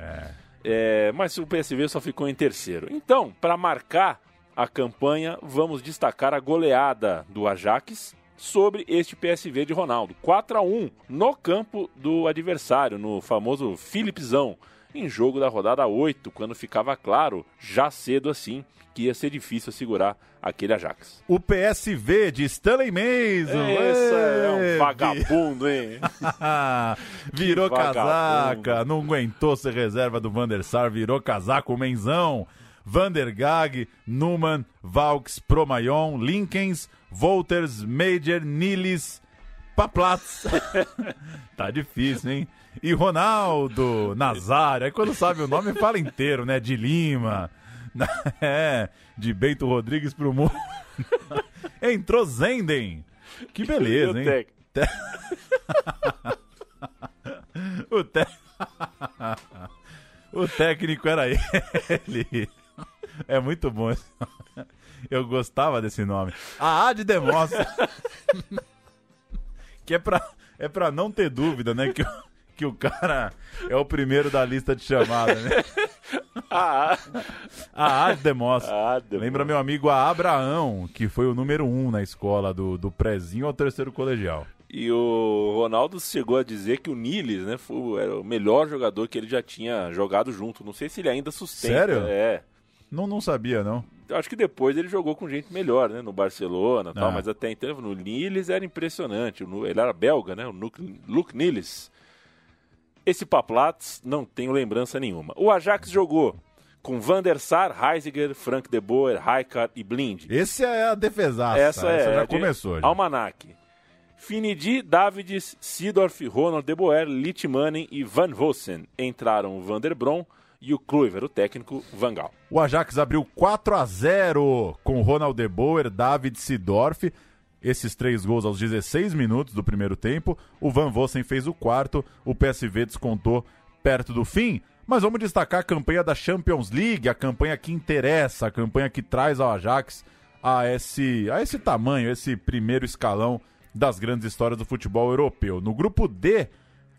Mas o PSV só ficou em terceiro. Então, para marcar a campanha, vamos destacar a goleada do Ajax sobre este PSV de Ronaldo. 4-1 no campo do adversário, no famoso Philipsão, em jogo da rodada 8, quando ficava claro, já cedo assim, que ia ser difícil segurar aquele Ajax. O PSV de Stanley Mason. Esse é um vagabundo, hein? Virou casaca, não aguentou ser reserva do Van der Sar, virou casaco, o Menzão. Van der Gag, Numan, Valks, Promayon, Linkens, Wolters, Major, Nilis, Paplatz. Tá difícil, hein? E Ronaldo, Nazário. Aí quando sabe o nome fala inteiro, né? De Lima. De Bento Rodrigues pro mundo. Entrou Zenden. Que beleza, hein? O técnico era ele. É muito bom esse nome. Eu gostava desse nome. A de Demos. Que é pra não ter dúvida, né? Que o cara é o primeiro da lista de chamada, né? A Demos. Lembra meu amigo Abraão, que foi o número 1 na escola, do prézinho ao terceiro colegial. E o Ronaldo chegou a dizer que o Nilis, né, era o melhor jogador que ele já tinha jogado junto. Não sei se ele ainda sustenta. Sério? Não sabia, não. Acho que depois ele jogou com gente melhor, né? No Barcelona e tal, mas até então no Nilis era impressionante. Ele era belga, né? O Luc Nilis. Esse Paplatz não tenho lembrança nenhuma. O Ajax jogou com Van der Sar, Heisiger, Frank de Boer, Rijkaard e Blind. Esse é a defesaça. Essa já começou. Almanac. Finidi, Davids, Seedorf, Ronald de Boer, Litmanen e Van Vossen. Entraram o Van der Brom e o Kluivert, o técnico Van Gaal. O Ajax abriu 4-0 com Ronald de Boer, David Seedorf. Esses 3 gols aos 16 minutos do primeiro tempo. O Van Vossen fez o quarto. O PSV descontou perto do fim. Mas vamos destacar a campanha da Champions League, a campanha que interessa, a campanha que traz ao Ajax a esse tamanho, esse primeiro escalão das grandes histórias do futebol europeu. No grupo D,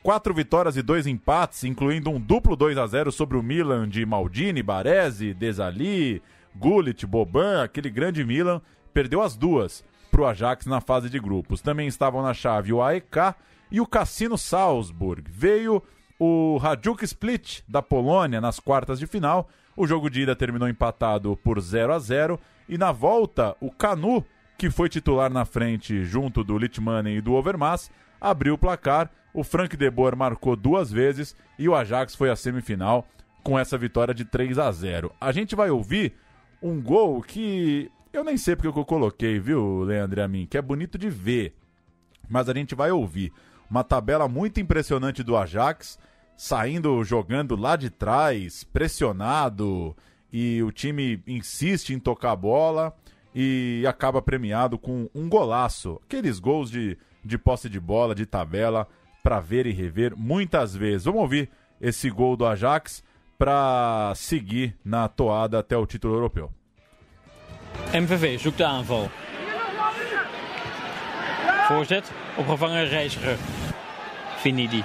4 vitórias e 2 empates, incluindo um duplo 2-0 sobre o Milan de Maldini, Baresi, Desailly, Gullit, Boban. Aquele grande Milan perdeu as 2 para o Ajax na fase de grupos. Também estavam na chave o AEK e o Cassino Salzburg. Veio o Hajduk Split da Polônia nas quartas de final. O jogo de ida terminou empatado por 0-0 e na volta o Canu, que foi titular na frente junto do Litmanen e do Overmars, abriu o placar. O Frank de Boer marcou 2 vezes e o Ajax foi à semifinal com essa vitória de 3-0. A gente vai ouvir um gol que eu nem sei porque eu coloquei, viu, Leandro e a mim, que é bonito de ver, mas a gente vai ouvir. Uma tabela muito impressionante do Ajax, jogando lá de trás, pressionado, e o time insiste em tocar a bola e acaba premiado com um golaço. Aqueles gols de posse de bola, de tabela, para ver e rever muitas vezes. Vamos ouvir esse gol do Ajax para seguir na toada até o título europeu. MVV zoekt de aanval. Voorzet, opgevangen Reiziger. Finidi.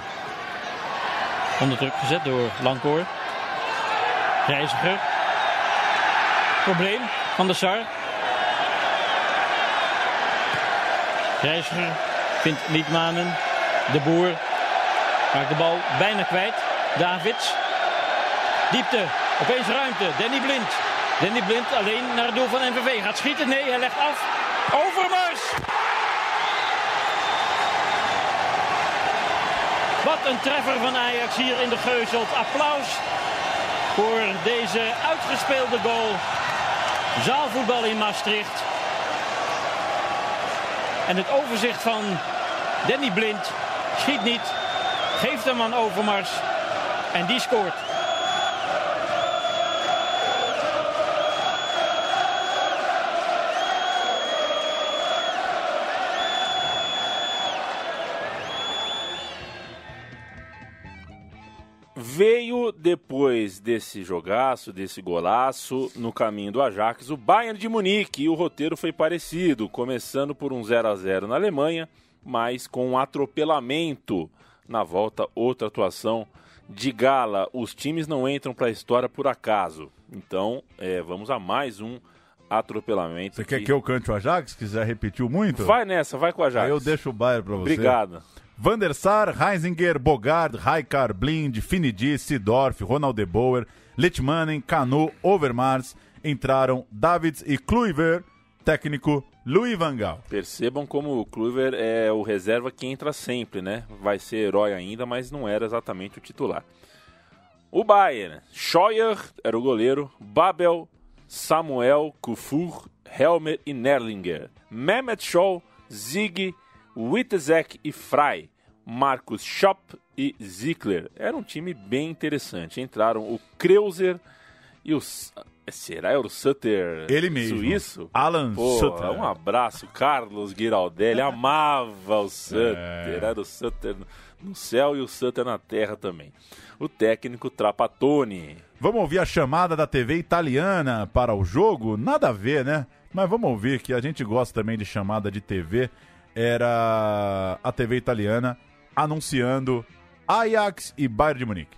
Onder druk gezet door Lankoor. Reiziger. Probleem van de Sar. Reiziger vindt Liedmanen. De Boer maakt de bal bijna kwijt. Davids. Diepte. Opeens ruimte. Danny Blind. Danny Blind alleen naar het doel van MVV. Gaat schieten. Nee, hij legt af. Overmars. Wat een treffer van Ajax hier in de Geuselt. Applaus voor deze uitgespeelde goal. Zaalvoetbal in Maastricht. En het overzicht van Danny Blind. Schiet niet. Geeft hem aan Overmars. En die scoort. Veio depois desse jogaço, desse golaço, no caminho do Ajax, o Bayern de Munique, e o roteiro foi parecido, começando por um 0-0 na Alemanha, mas com um atropelamento na volta, outra atuação de gala. Os times não entram para a história por acaso, então vamos a mais um atropelamento. Você quer que eu cante o Ajax? Se quiser repetir muito? Vai nessa, vai com o Ajax. Aí eu deixo o Bayern para você. Obrigado. Van der Sar, Heisinger, Bogard, Rijkaard, Blind, Finidi, Seedorf, Ronald de Boer, Littmanen, Canu, Overmars, entraram Davids e Kluivert, técnico Louis van Gaal. Percebam como o Kluivert é o reserva que entra sempre, né? Vai ser herói ainda, mas não era exatamente o titular. O Bayern, Scheuer era o goleiro, Babel, Samuel, Kufur, Helmer e Nerlinger, Mehmet Scholl, Zig, Wittezek e Frey, Marcus Schopp e Zickler. Era um time bem interessante. Entraram o Kreuzer e o... Será o Sutter? Ele mesmo. Suíço? Alan Sutter. Um abraço. Carlos Giraldelli amava o Sutter. Era o Sutter no céu e o Sutter na terra também. O técnico Trapattoni. Vamos ouvir a chamada da TV italiana para o jogo? Nada a ver, né? Mas vamos ouvir, que a gente gosta também de chamada de TV. Era a TV italiana anunciando Ajax e Bayern de Munique.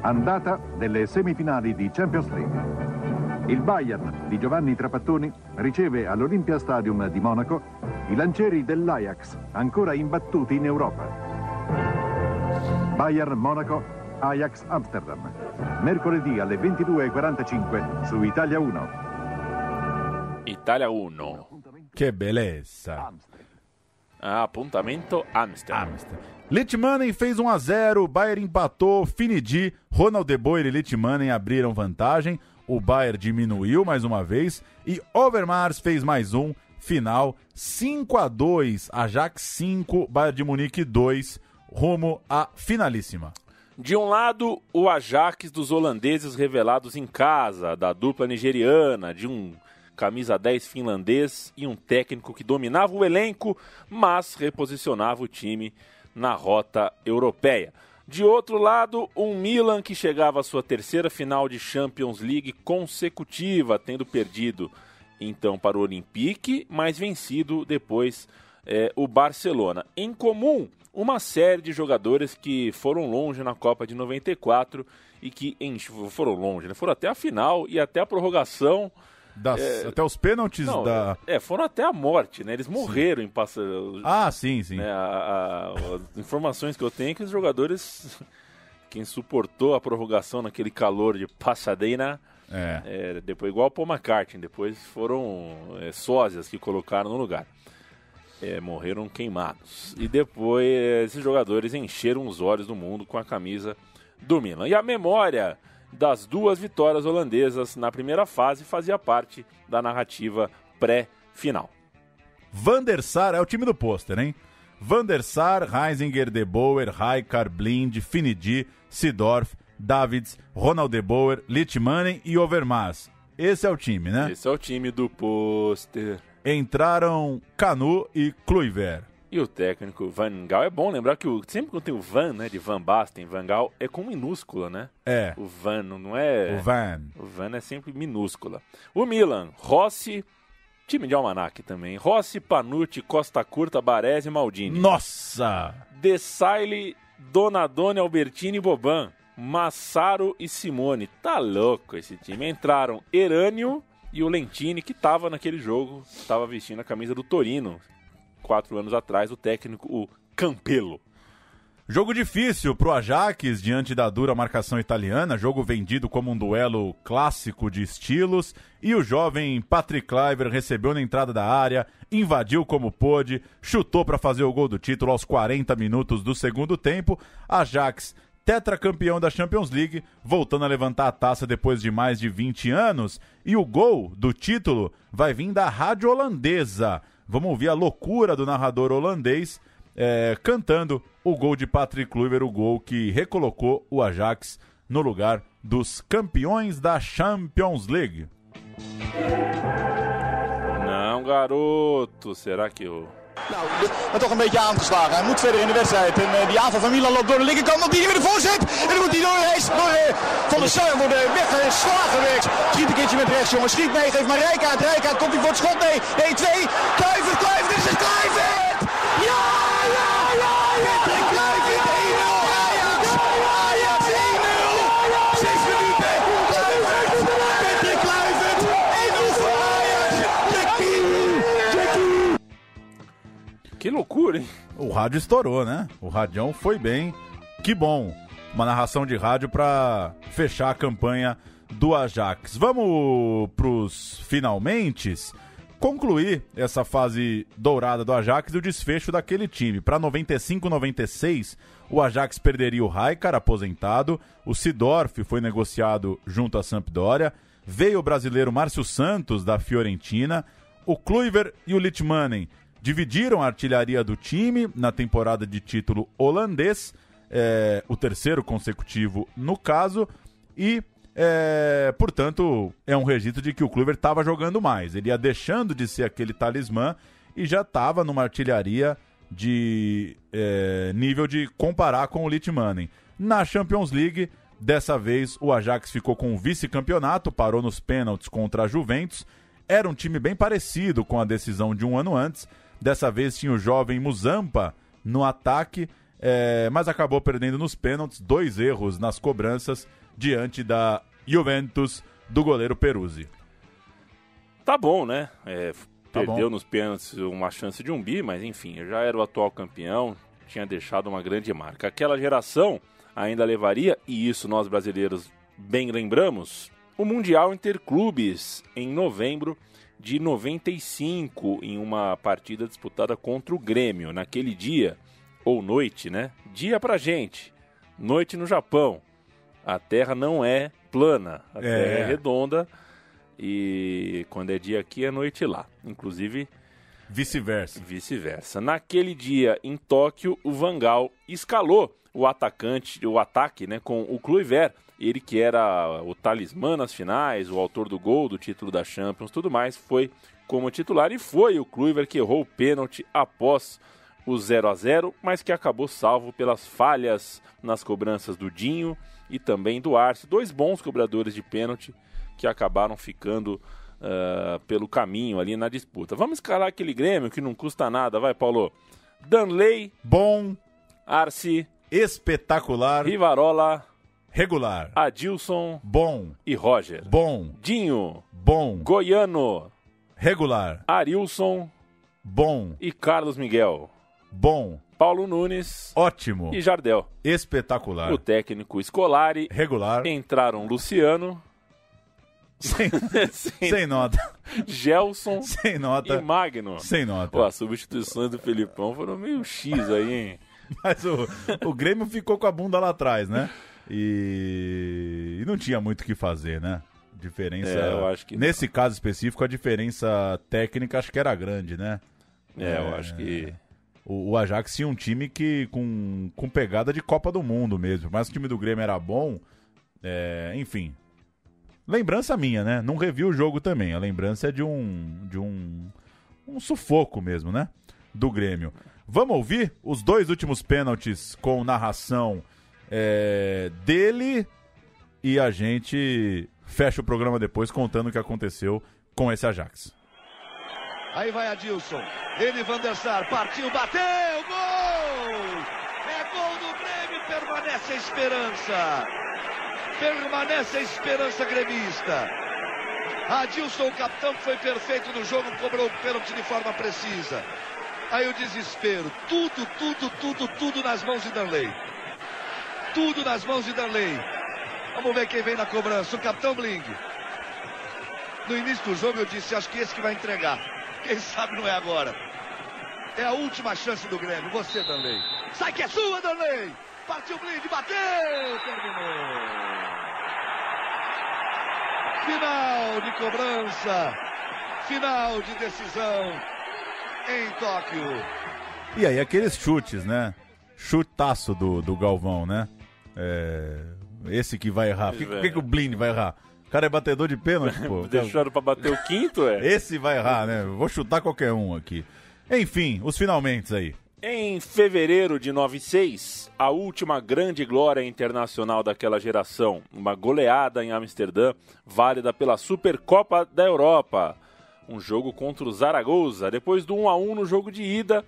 Andata delle semifinali di Champions League. Il Bayern di Giovanni Trapattoni riceve all'Olympia Stadium di Monaco i lancieri dell'Ajax, ancora imbattuti in Europa. Bayern Monaco, Ajax Amsterdam, mercoledì alle 22:45 su Italia 1. Italia 1. Che bellezza. Apontamento Amsterdam. Littmanen fez 1-0, o Bayern empatou, Finidi, Ronald de Boer e Littmanen abriram vantagem, o Bayern diminuiu mais uma vez e Overmars fez mais um, final 5-2, Ajax 5, Bayern de Munique 2, rumo à finalíssima. De um lado, o Ajax dos holandeses revelados em casa, da dupla nigeriana, de um camisa 10 finlandês e um técnico que dominava o elenco, mas reposicionava o time na rota europeia. De outro lado, um Milan que chegava à sua terceira final de Champions League consecutiva, tendo perdido então para o Olympique, mas vencido depois o Barcelona. Em comum, uma série de jogadores que foram longe na Copa de 94 e que foram longe, né? Foram até a final e até a prorrogação. Até os pênaltis foram até a morte, né? Eles morreram em sim. Né? As informações que eu tenho é que os jogadores, quem suportou a prorrogação naquele calor de Pasadena, depois igual o Paul McCartney, depois foram sósias que colocaram no lugar. Morreram queimados. E depois esses jogadores encheram os olhos do mundo com a camisa do Milan. E a memória das duas vitórias holandesas na primeira fase fazia parte da narrativa pré-final. Van der Sar é o time do pôster, hein? Van der Sar, Heisinger, De Boer, Rijkaard, Blind, Finidi, Seedorf, Davids, Ronald De Boer, Littmanen e Overmars. Esse é o time, né? Esse é o time do pôster. Entraram Canu e Kluivert. E o técnico Van Gaal, é bom lembrar que sempre quando tem o Van, né, de Van Basten, Van Gaal, é com minúscula, né? É. O Van não é... O Van. O Van é sempre minúscula. O Milan, Rossi, time de almanac também. Rossi, Panucci, Costa Curta, Baresi e Maldini. Nossa! De Sailly, Donadoni, Albertini e Boban. Massaro e Simone. Tá louco esse time. Entraram Erânio e o Lentini, que tava naquele jogo, tava vestindo a camisa do Torino. 4 anos atrás, o técnico, o Campello. Jogo difícil pro Ajax diante da dura marcação italiana, jogo vendido como um duelo clássico de estilos, e o jovem Patrick Kluivert recebeu na entrada da área, invadiu como pôde, chutou para fazer o gol do título aos 40 minutos do segundo tempo. Ajax, tetracampeão da Champions League, voltando a levantar a taça depois de mais de 20 anos, e o gol do título vai vir da rádio holandesa. Vamos ouvir a loucura do narrador holandês cantando o gol de Patrick Kluivert, o gol que recolocou o Ajax no lugar dos campeões da Champions League. Não, garoto, será que o... Nou, maar toch een beetje aangeslagen. Hij moet verder in de wedstrijd. En die aanval van Milan loopt door de linkerkant. Op die weer de voorzet. En dan moet hij door Van der Sar worden weggeslagen. Schiet een keertje met rechts, jongens. Schiet mee, geeft maar Rijkaard. Rijkaard komt hij voor het schot. Nee, 1-2. Kluivert, dit is het Kluivert! Ja! Patrick Kluivert, 1-0 Ajax! Ajax 1-0! 6 minuten. Patrick Kluivert, 1-0 voor Ajax! Jackie! Que loucura, hein? O rádio estourou, né? O radião foi bem. Que bom. Uma narração de rádio para fechar a campanha do Ajax. Vamos pros finalmentes. Concluir essa fase dourada do Ajax e o desfecho daquele time. Para 95-96, o Ajax perderia o Rijkaard, aposentado. O Seedorf foi negociado junto à Sampdoria. Veio o brasileiro Márcio Santos, da Fiorentina. O Kluivert e o Litmanen dividiram a artilharia do time na temporada de título holandês, o terceiro consecutivo no caso, e, portanto, é um registro de que o Kluivert estava jogando mais. Ele ia deixando de ser aquele talismã e já estava numa artilharia de nível de comparar com o Litmanen. Na Champions League, dessa vez, o Ajax ficou com o vice-campeonato, parou nos pênaltis contra a Juventus. Era um time bem parecido com a decisão de um ano antes. Dessa vez tinha o jovem Muzampa no ataque, mas acabou perdendo nos pênaltis, 2 erros nas cobranças diante da Juventus do goleiro Peruzzi. Tá bom, né? Perdeu bom. nos pênaltis uma chance de um bi, mas enfim, já era o atual campeão, tinha deixado uma grande marca. Aquela geração ainda levaria, e isso nós brasileiros bem lembramos, o Mundial Interclubes em novembro de 95, em uma partida disputada contra o Grêmio. Naquele dia, ou noite, né? Dia pra gente, noite no Japão. A terra não é plana, a terra é redonda, e quando é dia aqui é noite lá. Inclusive, vice-versa. Naquele dia, em Tóquio, o Van Gaal escalou o ataque, né, com o Kluivert. Ele que era o talismã nas finais, o autor do gol, do título da Champions, tudo mais, foi como titular. E foi o Kluivert que errou o pênalti após o 0-0, mas que acabou salvo pelas falhas nas cobranças do Dinho e também do Arce. 2 bons cobradores de pênalti que acabaram ficando pelo caminho ali na disputa. Vamos escalar aquele Grêmio que não custa nada, vai, Paulo? Danley, bom. Arce, espetacular. Rivarola, regular. Adilson, bom. E Roger, bom. Dinho, bom. Goiano, regular. Arilson, bom. E Carlos Miguel, bom. Paulo Nunes, ótimo. E Jardel, espetacular. O técnico Scolari, regular. Entraram Luciano, sem nota. Gelson, sem nota. E Magno, sem nota. Pô, as substituições do Felipão foram meio X aí, hein? Mas o Grêmio ficou com a bunda lá atrás, né? E não tinha muito o que fazer, né? Diferença. Eu acho que nesse caso específico, a diferença técnica acho que era grande, né? Eu acho que o Ajax tinha um time que com pegada de Copa do Mundo mesmo. Mas o time do Grêmio era bom. Enfim. Lembrança minha, né? Não revi o jogo também. A lembrança é de um sufoco mesmo, né? Do Grêmio. Vamos ouvir os 2 últimos pênaltis com narração dele e a gente fecha o programa depois contando o que aconteceu com esse Ajax. Aí vai Adilson, ele Van der Sar, partiu, bateu, gol! É gol do Grêmio, permanece a esperança. Permanece a esperança gremista. Adilson, o capitão, que foi perfeito no jogo, cobrou o pênalti de forma precisa. Aí o desespero, tudo nas mãos de Danley. Tudo nas mãos de Danley. Vamos ver quem vem na cobrança, o capitão Bling. No início do jogo eu disse, acho que esse que vai entregar. Quem sabe não é agora. É a última chance do Grêmio, você, Danley. Sai que é sua, Danley! Partiu Bling, bateu, terminou. Final de cobrança, final de decisão em Tóquio. E aí, aqueles chutes, né? Chutaço do Galvão, né? Esse que vai errar. Por que o Blind vai errar? O cara é batedor de pênalti, pô. Deixaram pra bater o quinto, Esse vai errar, né? Vou chutar qualquer um aqui. Enfim, os finalmente aí. Em fevereiro de 96, a última grande glória internacional daquela geração, uma goleada em Amsterdã, válida pela Supercopa da Europa. Um jogo contra o Zaragoza, depois do 1-1 no jogo de ida,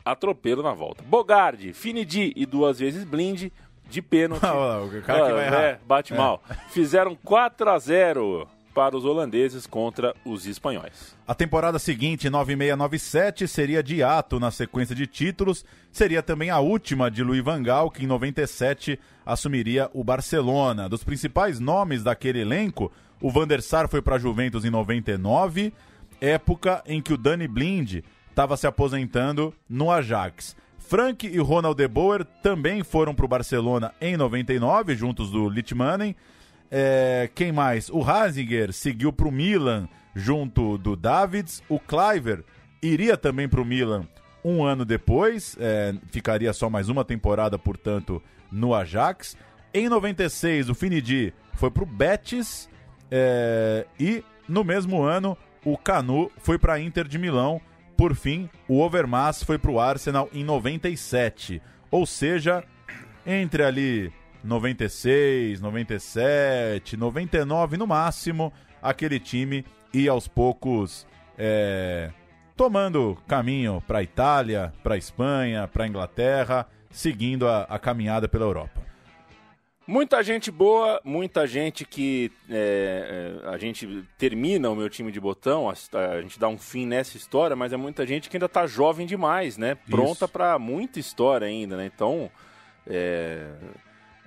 atropelo na volta. Bogardi, Finidi e 2 vezes Blind, de pênalti. O cara que vai errar. Bate mal. Fizeram 4-0 para os holandeses contra os espanhóis. A temporada seguinte, 96-97, seria de ato na sequência de títulos. Seria também a última de Louis van Gaal, que em 97 assumiria o Barcelona. Dos principais nomes daquele elenco, o Van der Sar foi para a Juventus em 99, época em que o Danny Blind estava se aposentando no Ajax. Frank e Ronald de Boer também foram para o Barcelona em 99, juntos do Litmanen. Quem mais? O Hasinger seguiu para o Milan junto do Davids. O Kluivert iria também para o Milan um ano depois, ficaria só mais uma temporada, portanto, no Ajax. Em 96, o Finidi foi para o Betis e no mesmo ano o Canu foi para a Inter de Milão. Por fim, o Overmars foi para o Arsenal em 97. Ou seja, entre ali 96, 97, 99 no máximo, aquele time ia aos poucos tomando caminho para a Itália, para a Espanha, para a Inglaterra, seguindo a caminhada pela Europa. Muita gente boa, muita gente que a gente termina o meu time de botão, a gente dá um fim nessa história, mas é muita gente que ainda está jovem demais, né? Pronta para muita história ainda, né? Então,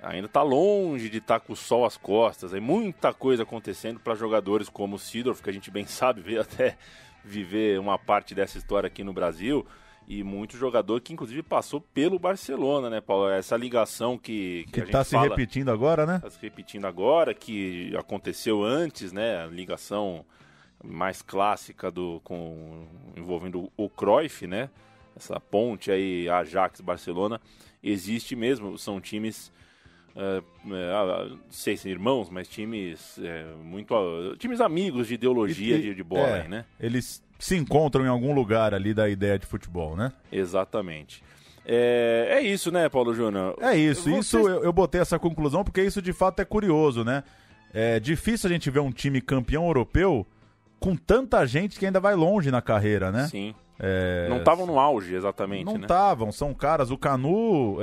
ainda está longe de estar com o sol às costas. Tem muita coisa acontecendo para jogadores como o Seedorf, que a gente bem sabe, veio até viver uma parte dessa história aqui no Brasil. E muito jogador que, inclusive, passou pelo Barcelona, né, Paulo? Essa ligação que a gente está se repetindo agora, né? Está se repetindo agora, que aconteceu antes, né? A ligação mais clássica envolvendo o Cruyff, né? Essa ponte aí, Ajax-Barcelona, existe mesmo. São times, não sei se irmãos, mas times times amigos de ideologia de bola, aí, né? Eles se encontram em algum lugar ali da ideia de futebol, né? Exatamente. É isso, né, Paulo Júnior? É isso. Eu botei essa conclusão porque isso de fato é curioso, né? É difícil a gente ver um time campeão europeu com tanta gente que ainda vai longe na carreira, né? Sim. Não estavam no auge, exatamente, Não né? estavam, são caras. O Canu,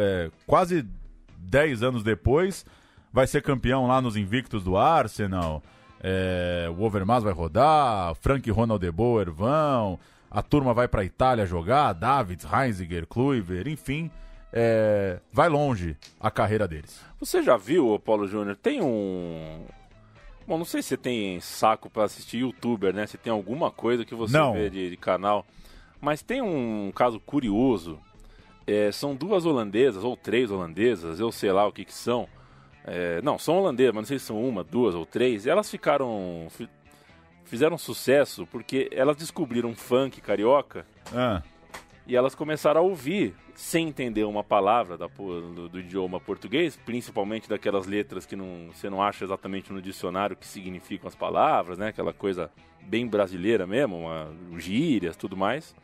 quase 10 anos depois, vai ser campeão lá nos invictos do Arsenal. O Overmars vai rodar, Frank e Ronald de Boer vão, a turma vai pra Itália jogar, Davids, Heinziger, Kluivert, enfim, vai longe a carreira deles. Você já viu, Paulo Júnior, tem Bom, não sei se você tem saco pra assistir youtuber, né? Se tem alguma coisa que você vê de canal, mas tem um caso curioso, são 2 holandesas, ou 3 holandesas, eu sei lá o que são. Não, são holandesas, mas não sei se são 1, 2 ou 3. Elas fizeram sucesso porque elas descobriram funk carioca E elas começaram a ouvir, sem entender uma palavra do idioma português, principalmente daquelas letras que você não acha exatamente no dicionário o que significam as palavras, né? Aquela coisa bem brasileira mesmo, gírias, tudo mais.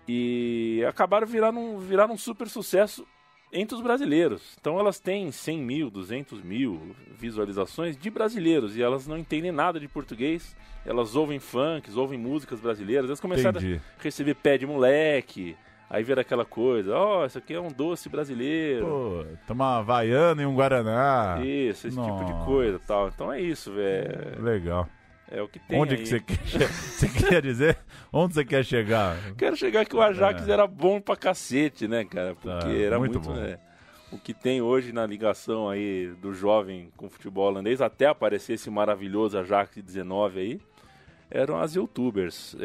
E acabaram viraram um super sucesso entre os brasileiros. Então elas têm 100 mil, 200 mil visualizações de brasileiros e elas não entendem nada de português. Elas ouvem funks, ouvem músicas brasileiras. Elas começaram a receber pé de moleque. Aí vira aquela coisa, isso aqui é um doce brasileiro. Pô, toma uma Havaiana e um Guaraná. Isso, esse tipo de coisa e tal. Então é isso, velho. Legal. É o que tem. Onde aí. Que você quer dizer? Onde você quer chegar? Quero chegar que o Ajax era bom pra cacete, né, cara? Porque era muito bom. O que tem hoje na ligação aí do jovem com o futebol holandês, até aparecer esse maravilhoso Ajax 19 aí, eram as youtubers.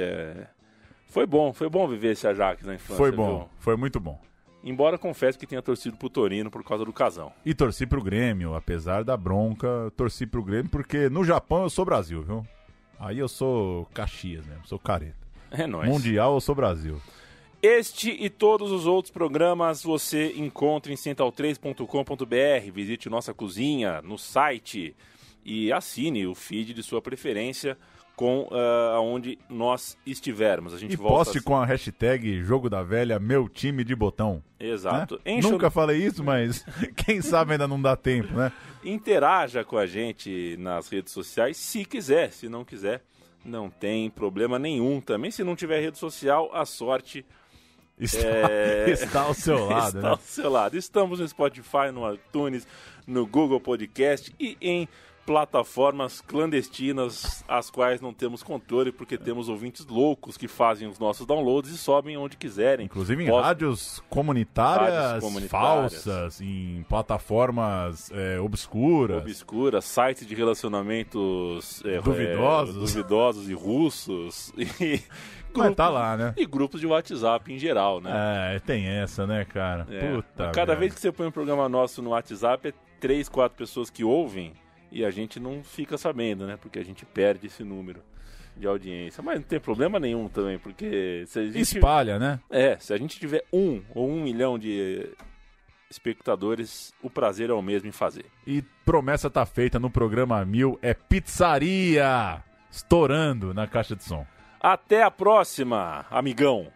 Foi bom viver esse Ajax na infância. Foi bom, viu? foi muito bom. Embora confesso que tenha torcido pro Torino por causa do Casão. E torci pro Grêmio, apesar da bronca, torci pro Grêmio porque no Japão eu sou Brasil, viu? Aí eu sou Caxias mesmo, sou careta. É nóis. Mundial eu sou Brasil. Este e todos os outros programas você encontra em central3.com.br. Visite nossa cozinha no site e assine o feed de sua preferência com aonde nós estivermos. A gente volta poste com a hashtag Jogo da Velha, meu time de botão. Exato. Né? Nunca falei isso, mas quem sabe ainda não dá tempo, né? Interaja com a gente nas redes sociais, se quiser. Se não quiser, não tem problema nenhum também. Se não tiver rede social, a sorte está ao seu lado. Está ao seu lado. Estamos no Spotify, no iTunes, no Google Podcast e em plataformas clandestinas, as quais não temos controle, porque temos ouvintes loucos que fazem os nossos downloads e sobem onde quiserem. Inclusive em rádios comunitárias falsas, em plataformas obscuras. Sites de relacionamentos duvidosos e russos. Mas tá lá, né? E grupos de WhatsApp em geral, né? Tem essa, né, cara? Puta Cada vez que você põe um programa nosso no WhatsApp, é 3, 4 pessoas que ouvem e a gente não fica sabendo, né? Porque a gente perde esse número de audiência. Mas não tem problema nenhum também, porque... espalha, né? Se a gente tiver 1 ou 1 milhão de espectadores, o prazer é o mesmo em fazer. E promessa tá feita no programa 1000, é pizzaria estourando na caixa de som. Até a próxima, amigão!